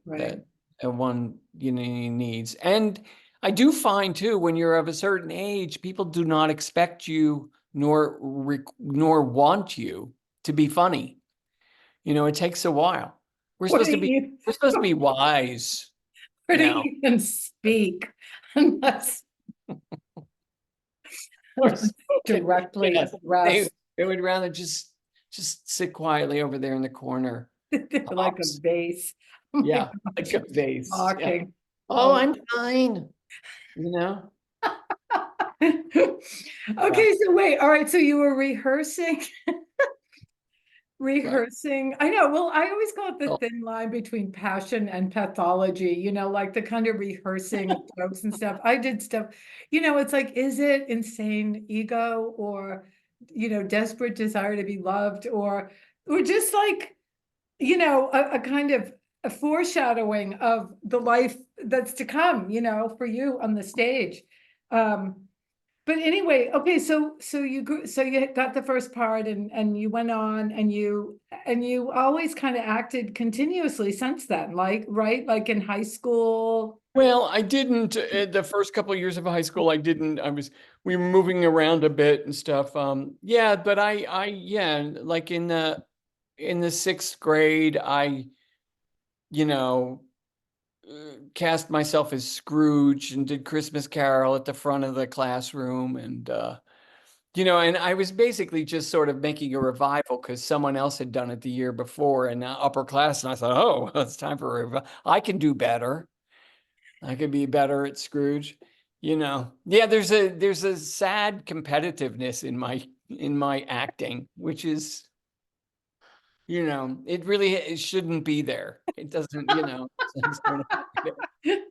right. that one, needs. And I do find too, when you're of a certain age, people do not expect you nor want you to be funny. It takes a while. We're What supposed do to be you, we're supposed to be wise where do now. you even speak unless Course. directly Yes, they addressed they would rather just sit quietly over there in the corner. like a Pops. vase? Oh my Yeah, God, like a just vase. Yeah. talking. Oh, Oh. I'm fine. You know? Yeah. Okay, so wait, all right, so you were rehearsing, Right. I know, well, I always call it the Oh, thin line between passion and pathology, like the kind of rehearsing of jokes and stuff. I did stuff, it's like, is it insane ego or, desperate desire to be loved or just like, a kind of a foreshadowing of the life that's to come, for you on the stage. Um, but anyway, okay, so you got the first part and you went on and you always kind of acted continuously since then, like, right? Like in high school. well, I didn't the first couple of years of high school. I didn't. We were moving around a bit and stuff. Yeah, but yeah, like in the sixth grade, I, you know, cast myself as Scrooge and did Christmas Carol at the front of the classroom. And I was basically just sort of making a revival because someone else had done it the year before in upper class. And I thought, oh, well, it's time for a revival. I can do better. I could be better at Scrooge. Yeah, there's a sad competitiveness in my acting, which is, it shouldn't be there. It doesn't, sort of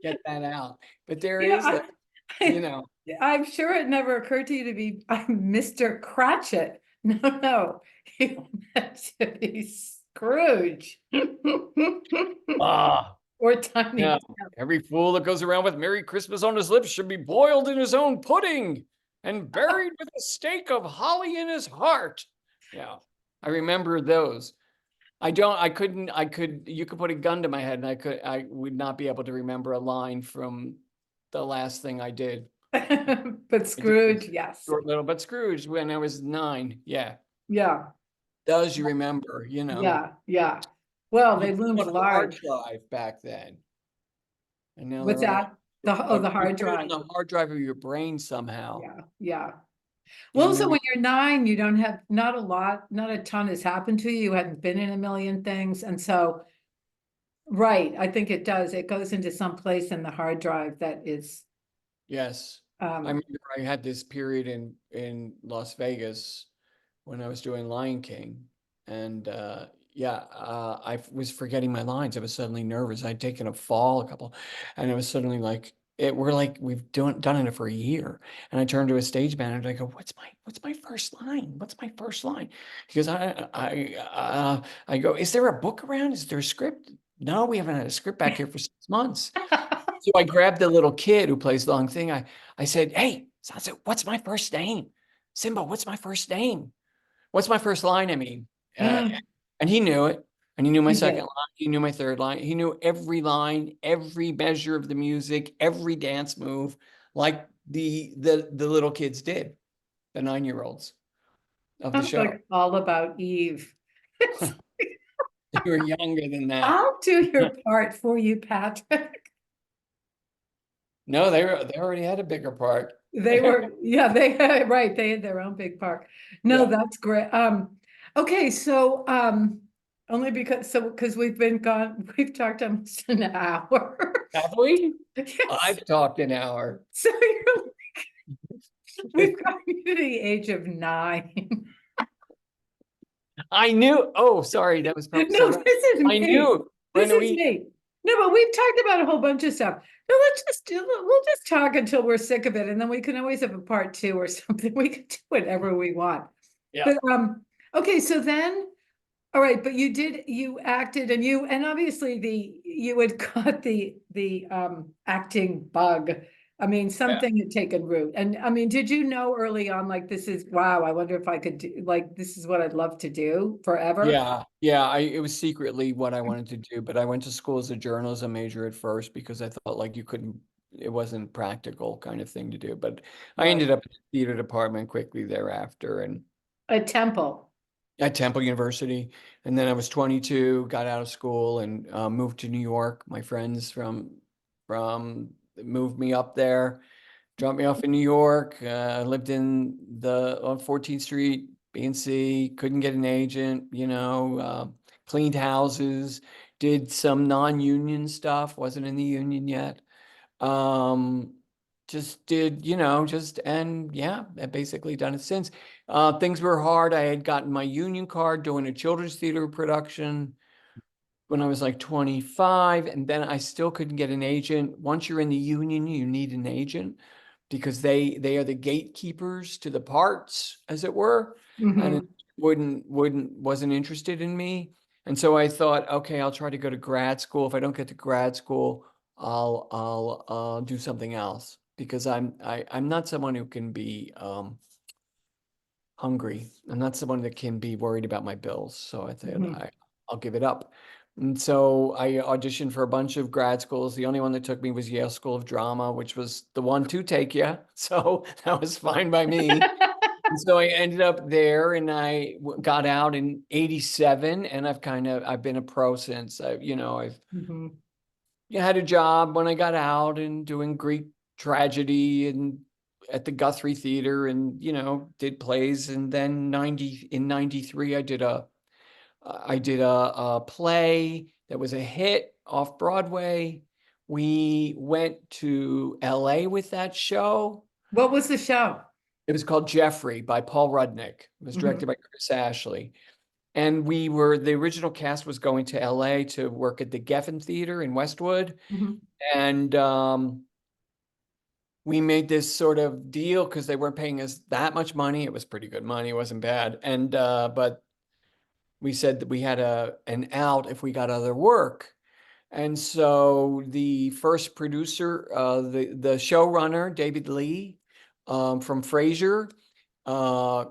get that out. But there Yeah, is that. you know. I'm sure it never occurred to you to be Mr. Cratchit. No, no, you meant to be Scrooge. Ah, Or Tiny yeah. Tim. Every fool that goes around with Merry Christmas on his lips should be boiled in his own pudding and buried with a stake of holly in his heart. Yeah, I remember those. You could put a gun to my head and I would not be able to remember a line from the last thing I did. But I did Scrooge, this yes. short little, but Scrooge when I was 9. Yeah. Yeah, Does you remember, yeah, yeah. Well, you they put loomed on a hard large. drive back then. And now What's they're on that? The you hard put it drive. on the hard drive of your brain somehow. Yeah, yeah. Well, And so then when you're 9, you don't have, not a lot, not a ton has happened to you. You hadn't been in a million things. And so, right, I think it does. It goes into some place in the hard drive that is, yes. I um, remember I had this period in Las Vegas when I was doing Lion King. And yeah, I was forgetting my lines. I was suddenly nervous. I'd taken a fall a couple, and it was suddenly like we're like done it for a year. And I turned to a stage manager. I go, "What's my first line? What's my first line?" Because I go, "Is there a book around? Is there a script?" No, we haven't had a script back here for 6 months. So I grabbed the little kid who plays the long thing. I said, "Hey, Zazzu, what's my first name? Simba, what's my first name? What's my first line? I mean," uh, he and he knew it. And he knew my second did. line. He knew my third line. He knew every line, every measure of the music, every dance move, like the little kids did, the 9-year-olds of the Sounds show. like all about Eve. It's, They were younger than that. I'll do your part for you, Patrick. No, they already had a bigger part. They were, yeah, they had, right, they had their own big park. No, Yeah. that's great. Okay, so, only because we've been gone, we've talked almost an hour. Have we? Yes, I've talked an hour. so we've got you to the age of 9. I knew. Oh, sorry. That was probably No, so right. this is I me. knew This when is we, me. No, but we've talked about a whole bunch of stuff. No, we'll just talk until we're sick of it, and then we can always have a part 2 or something. We can do whatever we want. yeah. But okay, so then, all right, but you acted, and obviously you had caught the acting bug. I mean, Yeah. something had taken root. And I mean, did you know early on, like, this is, wow, I wonder if I could do, like, this is what I'd love to do forever? Yeah, yeah. It was secretly what I wanted to do, but I went to school as a journalism major at first because I thought like you couldn't, it wasn't practical kind of thing to do. But I Right. ended up in the theater department quickly thereafter and A temple. at Temple University. And then I was 22, got out of school and moved to New York. My friends from moved me up there, dropped me off in New York. I lived in on 14th Street, B&C, couldn't get an agent, cleaned houses, did some non-union stuff, wasn't in the union yet. Um, just did, and yeah, I've basically done it since. Things were hard. I had gotten my union card doing a children's theater production when I was like 25, and then I still couldn't get an agent. Once you're in the union, you need an agent because they are the gatekeepers to the parts, as it were, and it Mhm. wasn't interested in me. And so I thought, okay, I'll try to go to grad school. If I don't get to grad school, I'll do something else because I'm not someone who can be hungry. I'm not someone that can be worried about my bills. So I said Mhm. I'll give it up. And so I auditioned for a bunch of grad schools. The only one that took me was Yale School of Drama, which was the one to take you. So that was fine by me. And so I ended up there and got out in 87 and I've been a pro since. I've Mhm. had a job when I got out and doing Greek tragedy and at the Guthrie Theater and, did plays. And then in 93, I did a play that was a hit off Broadway. We went to LA with that show. What was the show? It was called Jeffrey by Paul Rudnick. It was directed Mhm. by Chris Ashley. And the original cast was going to LA to work at the Geffen Theater in Westwood. Mhm. And we made this sort of deal because they weren't paying us that much money. It was pretty good money. It wasn't bad. And, but we said that we had an out if we got other work. And so the first producer, the showrunner, David Lee, from Frasier, uh,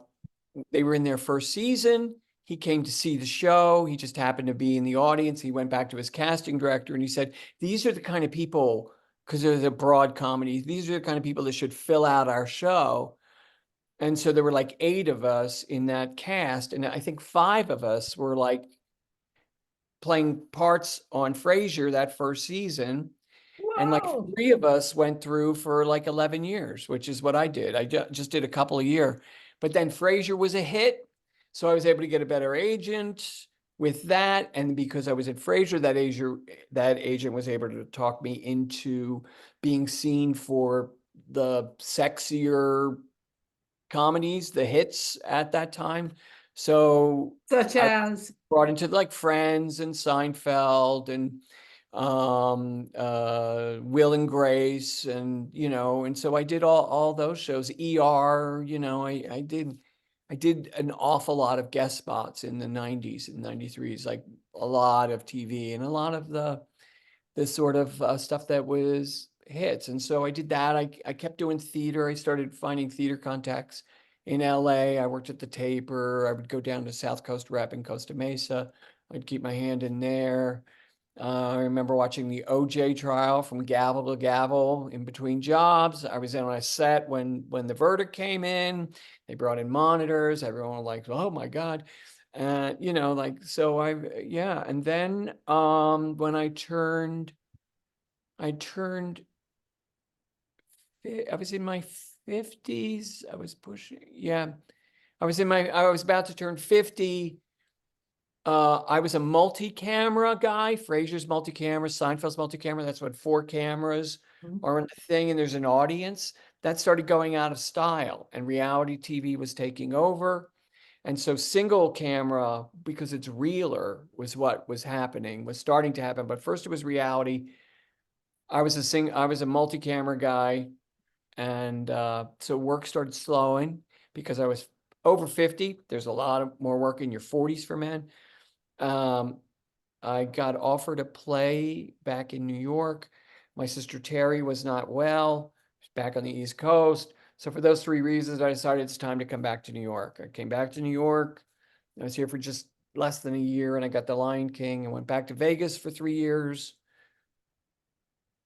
they were in their first season. He came to see the show. He just happened to be in the audience. He went back to his casting director and he said, these are the kind of people, because there's a broad comedy, these are the kind of people that should fill out our show. And so there were like 8 of us in that cast. And I think 5 of us were like playing parts on Frasier that first season. And like Whoa. 3 of us went through for like 11 years, which is what I did. I just did a couple a year. But then Frasier was a hit. So I was able to get a better agent with that. And because I was at Frasier, that agent was able to talk me into being seen for the sexier comedies, the hits at that time. So Such I as, brought into like Friends and Seinfeld and Will and Grace, and and so I did all those shows. ER, I did an awful lot of guest spots in the 90s and 93s, like a lot of TV and a lot of the sort of stuff that was hits. And so I did that. I kept doing theater. I started finding theater contacts in LA. I worked at the Taper. I would go down to South Coast Rep in Costa Mesa. I'd keep my hand in there. I remember watching the OJ trial from gavel to gavel in between jobs. I was in on a set when the verdict came in. They brought in monitors. Everyone was like, "Oh my God." Like, so yeah. And then when I turned I was in my 50s. I was pushing, yeah. I was about to turn 50. I was a multi-camera guy. Frasier's multi-camera, Seinfeld's multi-camera. That's what 4 cameras are in the thing, and there's an audience. That started going out of style, and reality TV was taking over. And so single camera, because it's realer, was what was happening, was starting to happen. But first it was reality. I was a multi-camera guy, and so work started slowing because I was over 50. There's a lot of more work in your 40s for men. I got offered a play back in New York. My sister Terry was not well. She's back on the East Coast. So for those 3 reasons, I decided it's time to come back to New York. I came back to New York. I was here for just less than a year, and I got The Lion King and went back to Vegas for 3 years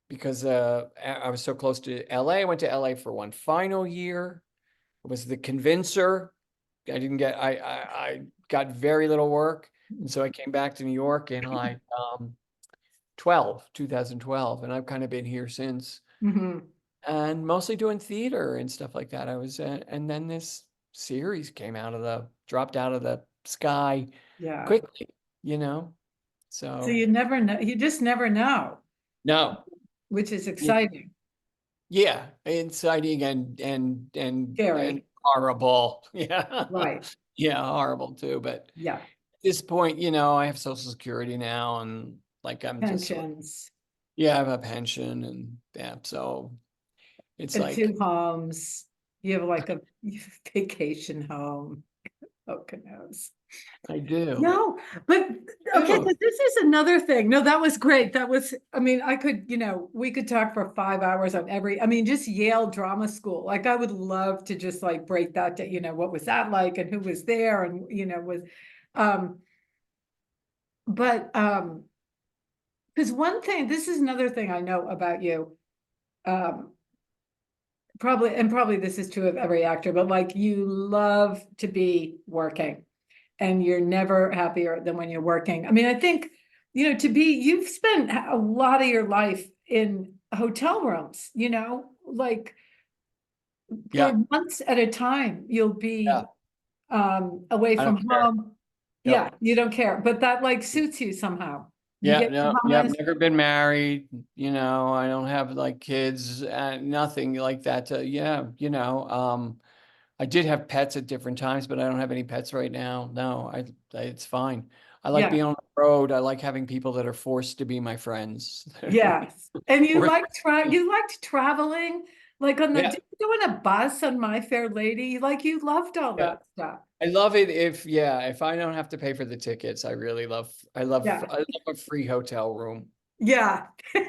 because I was so close to LA. I went to LA for one final year. It was The Convincer. I got very little work. And so I came back to New York in like 2012, and I've kind of been here since, and mostly doing theater and stuff like that. And then this series dropped out of the sky yeah. quickly, So so you never know, you just never know, no, which is exciting. yeah, exciting and Scary. horrible. Yeah. Right. Yeah, horrible too. But Yeah. at this point, I have Social Security now, and like I'm just Pensions yeah, I have a pension, and yeah, so it's and like 2 homes. You have like a vacation home. Poconos. I do. No, but okay, do. but this is another thing. No, that was great. I mean, we could talk for 5 hours on just Yale Drama School. Like, I would love to just like break that to, what was that like and who was there and, um, but, because this is another thing I know about you. Um, probably this is true of every actor, but like you love to be working. And you're never happier than when you're working. I mean, I think, you've spent a lot of your life in hotel rooms, like Yeah, for months at a time, you'll yeah. be away I from don't care. home. Yeah, Yep. you don't care, but that like suits you somehow. You Yeah, get no, yeah, I've Bahamas. never been married, I don't have like kids, nothing like that. Yeah, I did have pets at different times, but I don't have any pets right now. No, it's fine. I like Yeah, being on the road. I like having people that are forced to be my friends. yes. And Or you liked traveling. Like Yeah, did you go on a bus on My Fair Lady? Like you loved all yeah. that stuff. I love it if, yeah, if I don't have to pay for the tickets, I really love, Yeah. I love a free hotel room. Yeah. Ex-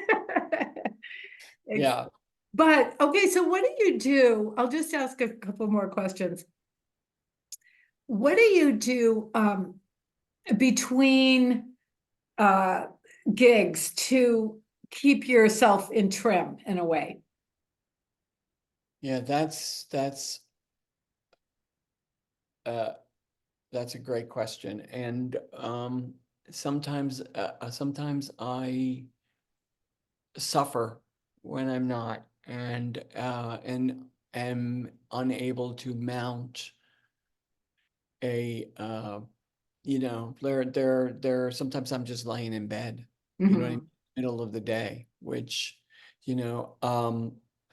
Yeah. But okay, so what do you do? I'll just ask a couple more questions. What do you do between uh gigs to keep yourself in trim in a way? Yeah, uh, that's a great question. And sometimes I suffer when I'm not, and am unable to mount a sometimes I'm just laying in bed, you know what I mean, Mhm. middle of the day, which, you know,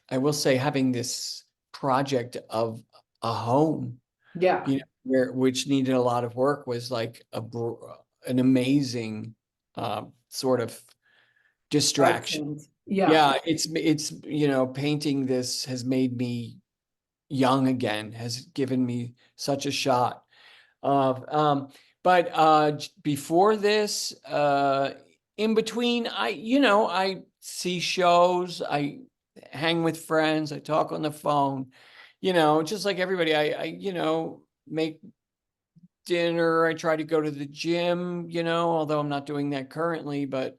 I will say having this project of a home, Yeah. which needed a lot of work was like an amazing sort of distraction. Actions. Yeah. Yeah, it's painting this has made me young again, has given me such a shot of but before this, in between, I see shows, I hang with friends, I talk on the phone, just like everybody. I make dinner, I try to go to the gym, although I'm not doing that currently, but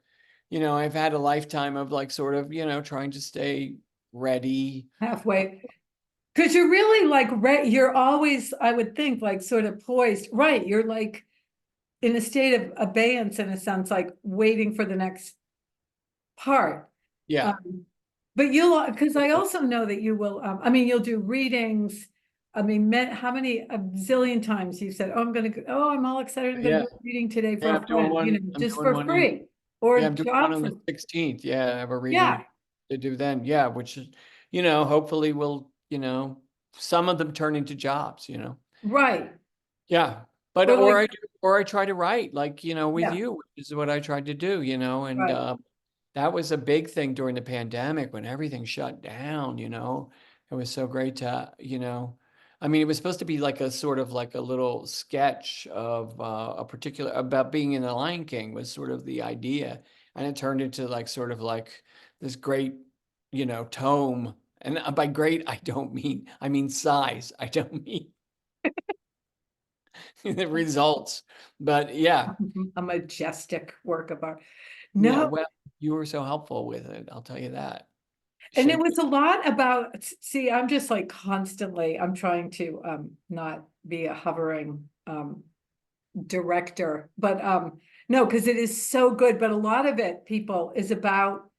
I've had a lifetime of like sort of, trying to stay ready. Halfway. Because you're really like, you're always, I would think, like sort of poised. Right. You're like in a state of abeyance in a sense, like waiting for the next part. Yeah. Um, but because I also know that you will, I mean, you'll do readings. I mean, how many, a zillion times you said, oh, I'm all excited. I'm going to Yeah. do a reading today for Yeah, a friend, I'm just doing for one in, free or yeah, a I'm doing one job on for, the 16th. Yeah, I have a yeah, reading to do then. Yeah, which is, hopefully will, some of them turn into jobs. right. Yeah. But Or like, or I try to write like, with yeah, you, which is what I tried to do, and right. that was a big thing during the pandemic when everything shut down. It was so great to, I mean, it was supposed to be like a sort of like a little sketch of a particular about being in the Lion King was sort of the idea. And it turned into like sort of like this great, tome. And by great, I mean size. I don't mean the results. But yeah, A majestic work of art. yeah. No, Well, you were so helpful with it. I'll tell you that. and it Shake. was a lot about, see, I'm just like constantly, I'm trying to not be a hovering director, but no, because it is so good. But a lot of it, people, is about,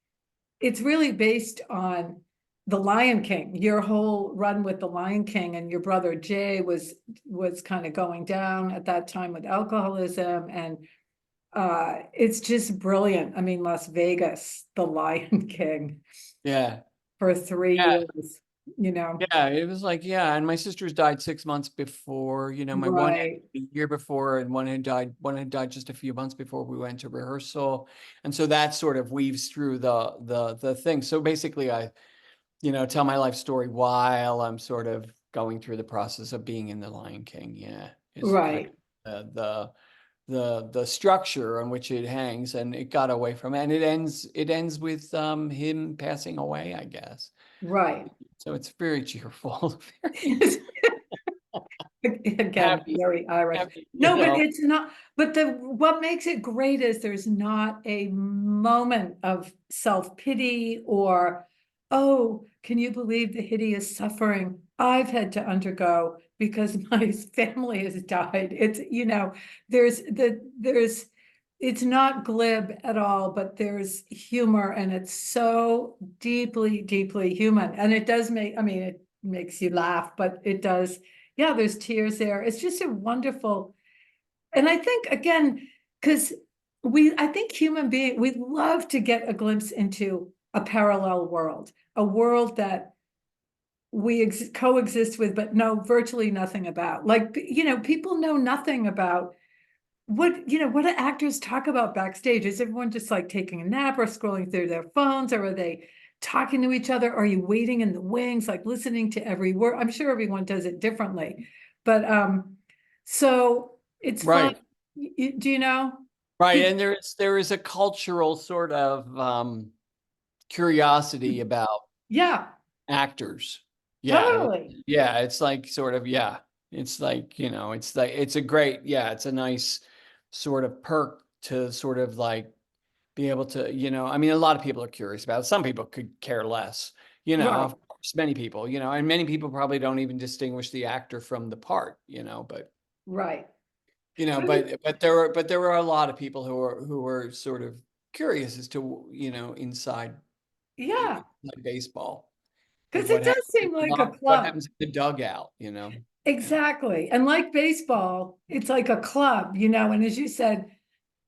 it's really based on the Lion King, your whole run with the Lion King, and your brother Jay was kind of going down at that time with alcoholism, and it's just brilliant. I mean, Las Vegas, the Lion King Yeah. for 3 Yeah. years, you know. Yeah. It was like, yeah. And my sisters died 6 months before, my one had Right, a year before, and one had died just a few months before we went to rehearsal. And so that sort of weaves through the thing. So basically I, tell my life story while I'm sort of going through the process of being in the Lion King. Yeah. Is kind right, of the structure on which it hangs, and it got away from it. And it ends with him passing away, I guess. right. So it's very cheerful. Again, Happy, very Irish. happy, No, but it's not, but what makes it great is there's not a moment of self-pity or, oh, can you believe the hideous suffering I've had to undergo because my family has died? It's, there's, it's not glib at all, but there's humor, and it's so deeply, deeply human. And it does make, I mean, it makes you laugh, but it does, yeah, there's tears there. It's just a wonderful, and I think again, because I think human being, we love to get a glimpse into a parallel world, a world that we coexist with, but know virtually nothing about. Like, people know nothing about what do actors talk about backstage? Is everyone just like taking a nap or scrolling through their phones, or are they talking to each other? Are you waiting in the wings, like listening to every word? I'm sure everyone does it differently, but so it's fun. Right. Do you know? Right. Did- And there is a cultural sort of curiosity about Yeah, actors. Yeah. totally. Yeah. It's like sort of, yeah. It's like, it's like it's a great, yeah, it's a nice sort of perk to sort of like be able to, I mean, a lot of people are curious about it. Some people could care less, Right, of course, many people, and many people probably don't even distinguish the actor from the part, but right. but there were a lot of people who are sort of curious as to, inside, Yeah, like baseball, like because it does seem like a what club. happens in the dugout. Yeah. Exactly. And like baseball, it's like a club, and as you said,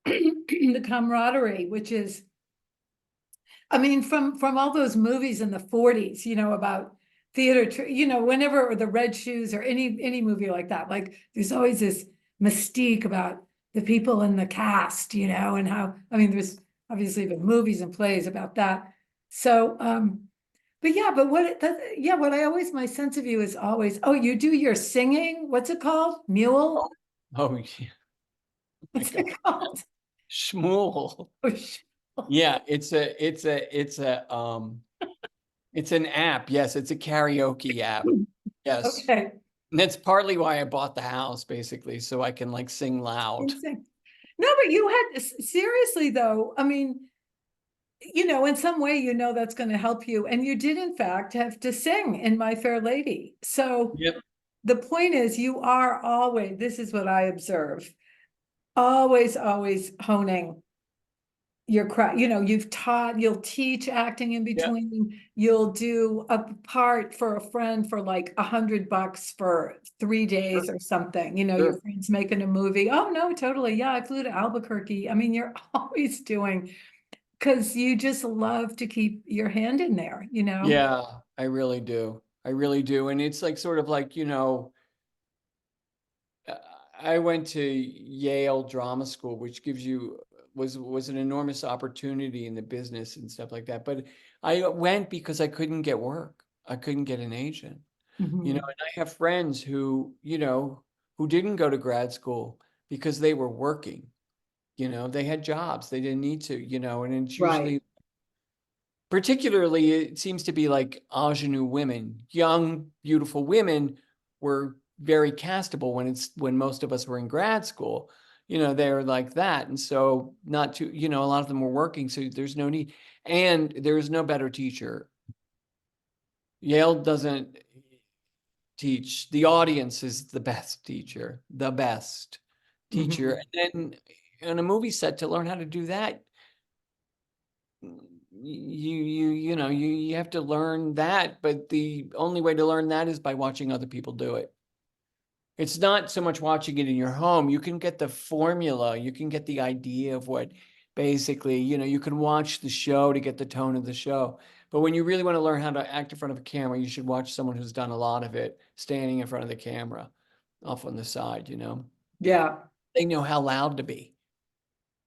the camaraderie, which is, I mean, from all those movies in the 40s, about theater, whenever, or the Red Shoes or any movie like that, like there's always this mystique about the people in the cast, and how, I mean, there's obviously been movies and plays about that. So, but yeah, but what I always, my sense of you is always, oh, you do your singing, what's it called? Mule? Oh, yeah. My What's God. it called? Shmuel. Oh, sh- Yeah, it's an app. Yes, it's a karaoke app. Yes. Okay. And that's partly why I bought the house, basically, so I can like sing loud. Insane. No, but you had, seriously though, I mean, in some way, that's going to help you. And you did, in fact, have to sing in My Fair Lady. So Yep. the point is, you are always, this is what I observe, always honing your craft. You'll teach acting in Yep. between, you'll do a part for a friend for like $100 for 3 days Sure. or something. Your Sure. friend's making a movie. Oh no, totally. Yeah, I flew to Albuquerque. I mean, you're always doing, because you just love to keep your hand in there. Yeah, I really do. I really do. And it's like sort of like, uh, I went to Yale Drama School, which was an enormous opportunity in the business and stuff like that. But I went because I couldn't get work. I couldn't get an agent. And Mhm. I have friends who didn't go to grad school because they were working. They had jobs. They didn't need to, and it's Right. usually, particularly, it seems to be like ingenue women, young, beautiful women were very castable when most of us were in grad school. They're like that. And so not to, a lot of them were working, so there's no need. And there is no better teacher. Yale doesn't teach. The audience is the best teacher, the best teacher. Mhm. And then on a movie set, to learn how to do that, you have to learn that, but the only way to learn that is by watching other people do it. It's not so much watching it in your home. You can get the formula, you can get the idea of what basically, you can watch the show to get the tone of the show. But when you really want to learn how to act in front of a camera, you should watch someone who's done a lot of it standing in front of the camera off on the side. Yeah. They know how loud to be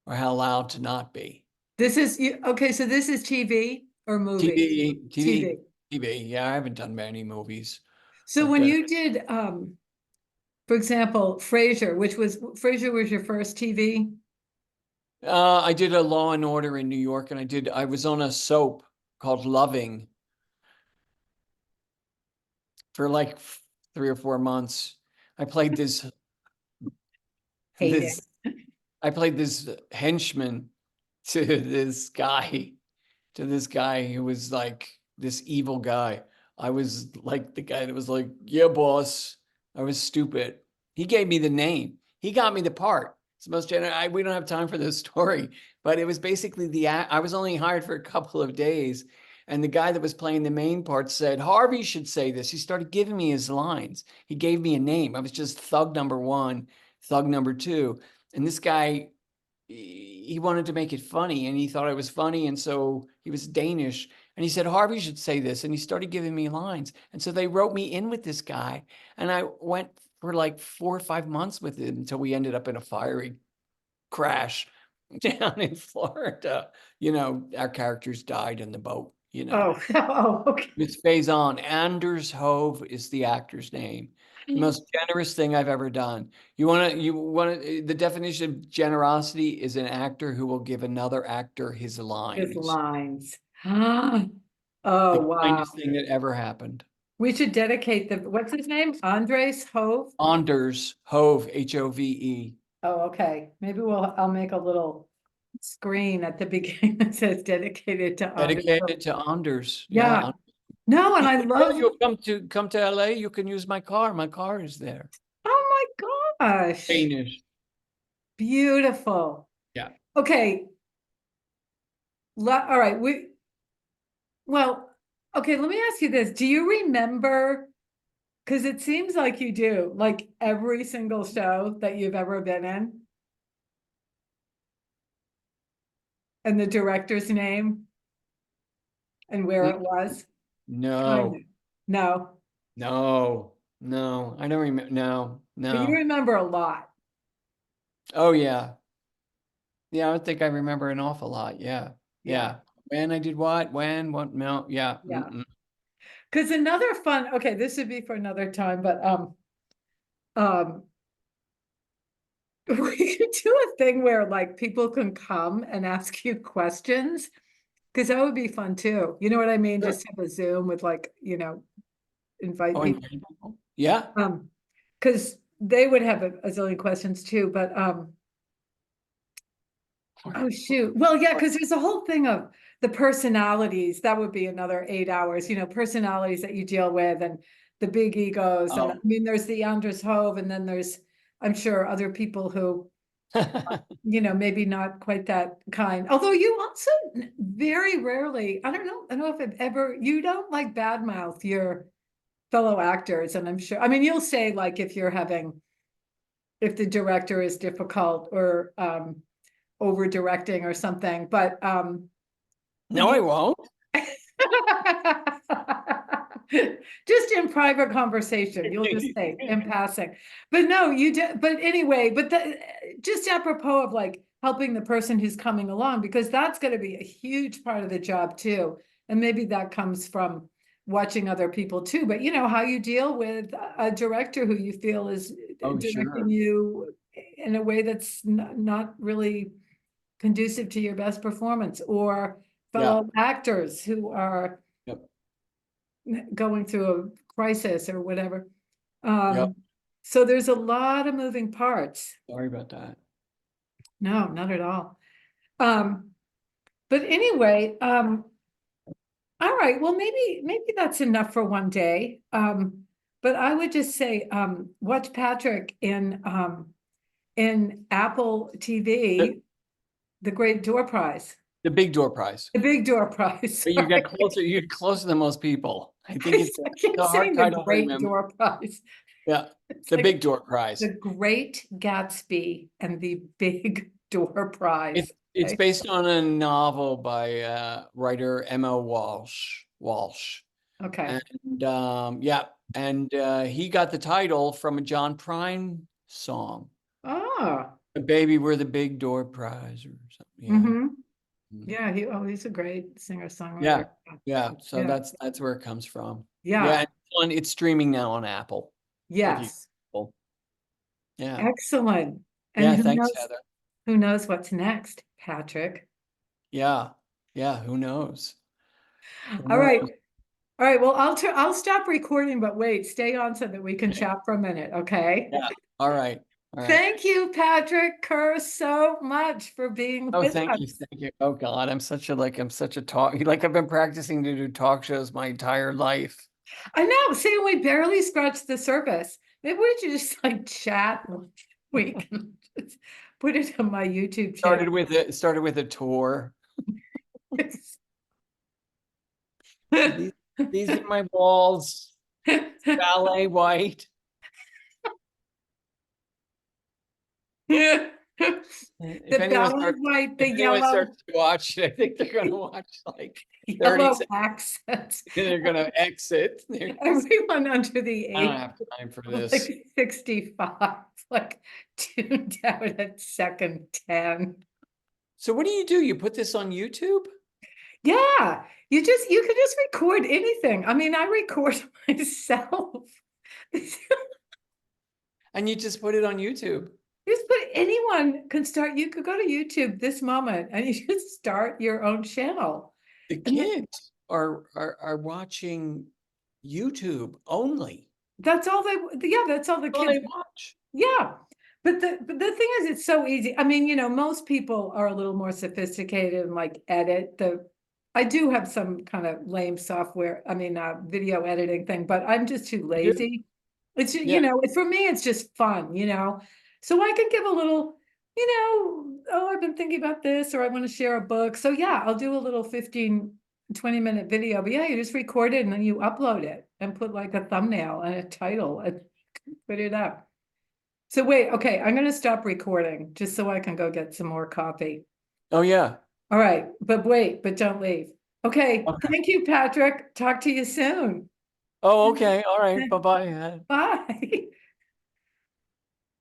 or how loud to not be. Okay, so this is TV or movie? TV, TV, TV. TV. Yeah, I haven't done many movies. So I've when done, you did, for example, Frasier was your first TV? I did a Law and Order in New York, and I was on a soap called Loving for like 3 or 4 months. I played this, Hate it. this, I played this henchman to this guy who was like this evil guy. I was like the guy that was like, yeah, boss. I was stupid. He gave me the name. He got me the part. It's the most general. We don't have time for this story, but it was basically I was only hired for a couple of days. And the guy that was playing the main part said, Harvey should say this. He started giving me his lines. He gave me a name. I was just thug number one, thug number two. And this guy, he wanted to make it funny, and he thought I was funny. And so he was Danish, and he said, Harvey should say this. And he started giving me lines. And so they wrote me in with this guy. And I went for like 4 or 5 months with him until we ended up in a fiery crash down in Florida. Our characters died in the boat. you know. Oh, okay. It's Faison. Anders Hove is the actor's name. The most generous thing I've ever done. The definition of generosity is an actor who will give another actor his His lines. lines. The Oh, wow. kindest thing that ever happened. We should dedicate what's his name? Andres Hove? Anders Hove, Hove. Oh, okay. Maybe I'll make a little screen at the beginning that says dedicated to Andres. Dedicated to Anders. Yeah. Yeah. No, and I If love, you'll come to LA, you can use my car. My car is there. oh my gosh. Danish. Beautiful. Yeah. Okay. All right. Well, okay, let me ask you this. Do you remember, because it seems like you do, like every single show that you've ever been in? And the director's name and where it was? No, No, no. I don't remember. No, but you no. remember a lot. Oh yeah. Yeah, I would think I remember an awful lot. Yeah. Yeah. Yeah. When I did what? When? What? No. Yeah. Yeah. Mm-mm. Because another fun, okay, this would be for another time, but we could do a thing where like people can come and ask you questions. Because that would be fun too. You know what I mean? Sure. Just have a Zoom with like, invite Oh, people. and- yeah. Because they would have a zillion questions too, but oh shoot. Well, yeah, because there's a whole thing of the personalities. That would be another 8 hours, personalities that you deal with and the big egos. And I Oh. mean, there's the Anders Hove, and then there's, I'm sure, other people who, maybe not quite that kind. Although you also very rarely, I don't know if you don't like badmouth your fellow actors. And I'm sure, I mean, you'll say like if the director is difficult or over directing or something, but No, I won't. just in private conversation, you'll just say in passing. But no, but anyway, just apropos of like helping the person who's coming along, because that's going to be a huge part of the job too. And maybe that comes from watching other people too, but how you deal with a director who you feel is directing sure. you in a way that's not really conducive to your best performance, or fellow actors who are going through a crisis or whatever. So there's a lot of moving parts. Sorry about that. No, not at all. But anyway, all right, well, maybe that's enough for one day. But I would just say, watch Patrick in Apple TV, The Great Door Prize. The big door prize. The Big Door Prize. But you get closer. You get closer than most people. I think it's I keep a hard saying the title to Great remember. Door Prize. Yeah, It's the like big door prize. The Great Gatsby and the Big Door Prize. It's based on a novel by writer M.O. Walsh. Okay. And he got the title from a John Prine song. Oh. Baby, we're the big door prize or something. Yeah. Mm-hmm. Yeah, he's a great singer-songwriter. Yeah. So that's where it comes from. Yeah. And it's streaming now on Apple. Yes. Yeah. Excellent. And Thanks, Heather. who knows what's next, Patrick? Yeah. Who knows? All right. Well, I'll stop recording, but wait, stay on so that we can chat for a minute, okay? Yeah. All right. Thank you, Patrick Kerr, so much for being with us. Thank you. Oh God, I'm such a talk. Like I've been practicing to do talk shows my entire life. I know. See, we barely scratched the surface. Maybe we should just like chat. We can just put it on my YouTube channel. Started with a tour. These are my walls. Ballet white. The Ballet white, the yellow. Starts to watch it, I think they're going to watch like 30 yellow seconds. accents. They're going to exit. Everyone under the age. I don't have time for this. Like 65, like tuned out at second 10. So what do? You put this on YouTube? Yeah, you could just record anything. I mean, I record myself. And you just put it on YouTube. Just put anyone can start. You could go to YouTube this moment and you should start your own channel. The And kids are watching YouTube only. that's all yeah, that's all the All kids. they watch. Yeah. But the thing is, it's so easy. I mean, most people are a little more sophisticated and like edit I do have some kind of lame software, I mean, video editing thing, but I'm just too You do? lazy. It's, Yeah. for me, it's just fun, so I can give a little, oh, I've been thinking about this, or I want to share a book. So yeah, I'll do a little 15-20 minute video, but yeah, you just record it and then you upload it and put like a thumbnail and a title and put it up. So wait, okay, I'm gonna stop recording just so I can go get some more coffee. Oh, yeah. All right, but wait, but don't leave. Okay, Okay. thank you, Patrick. Talk to you soon. Oh, okay. All right. Bye-bye. Bye.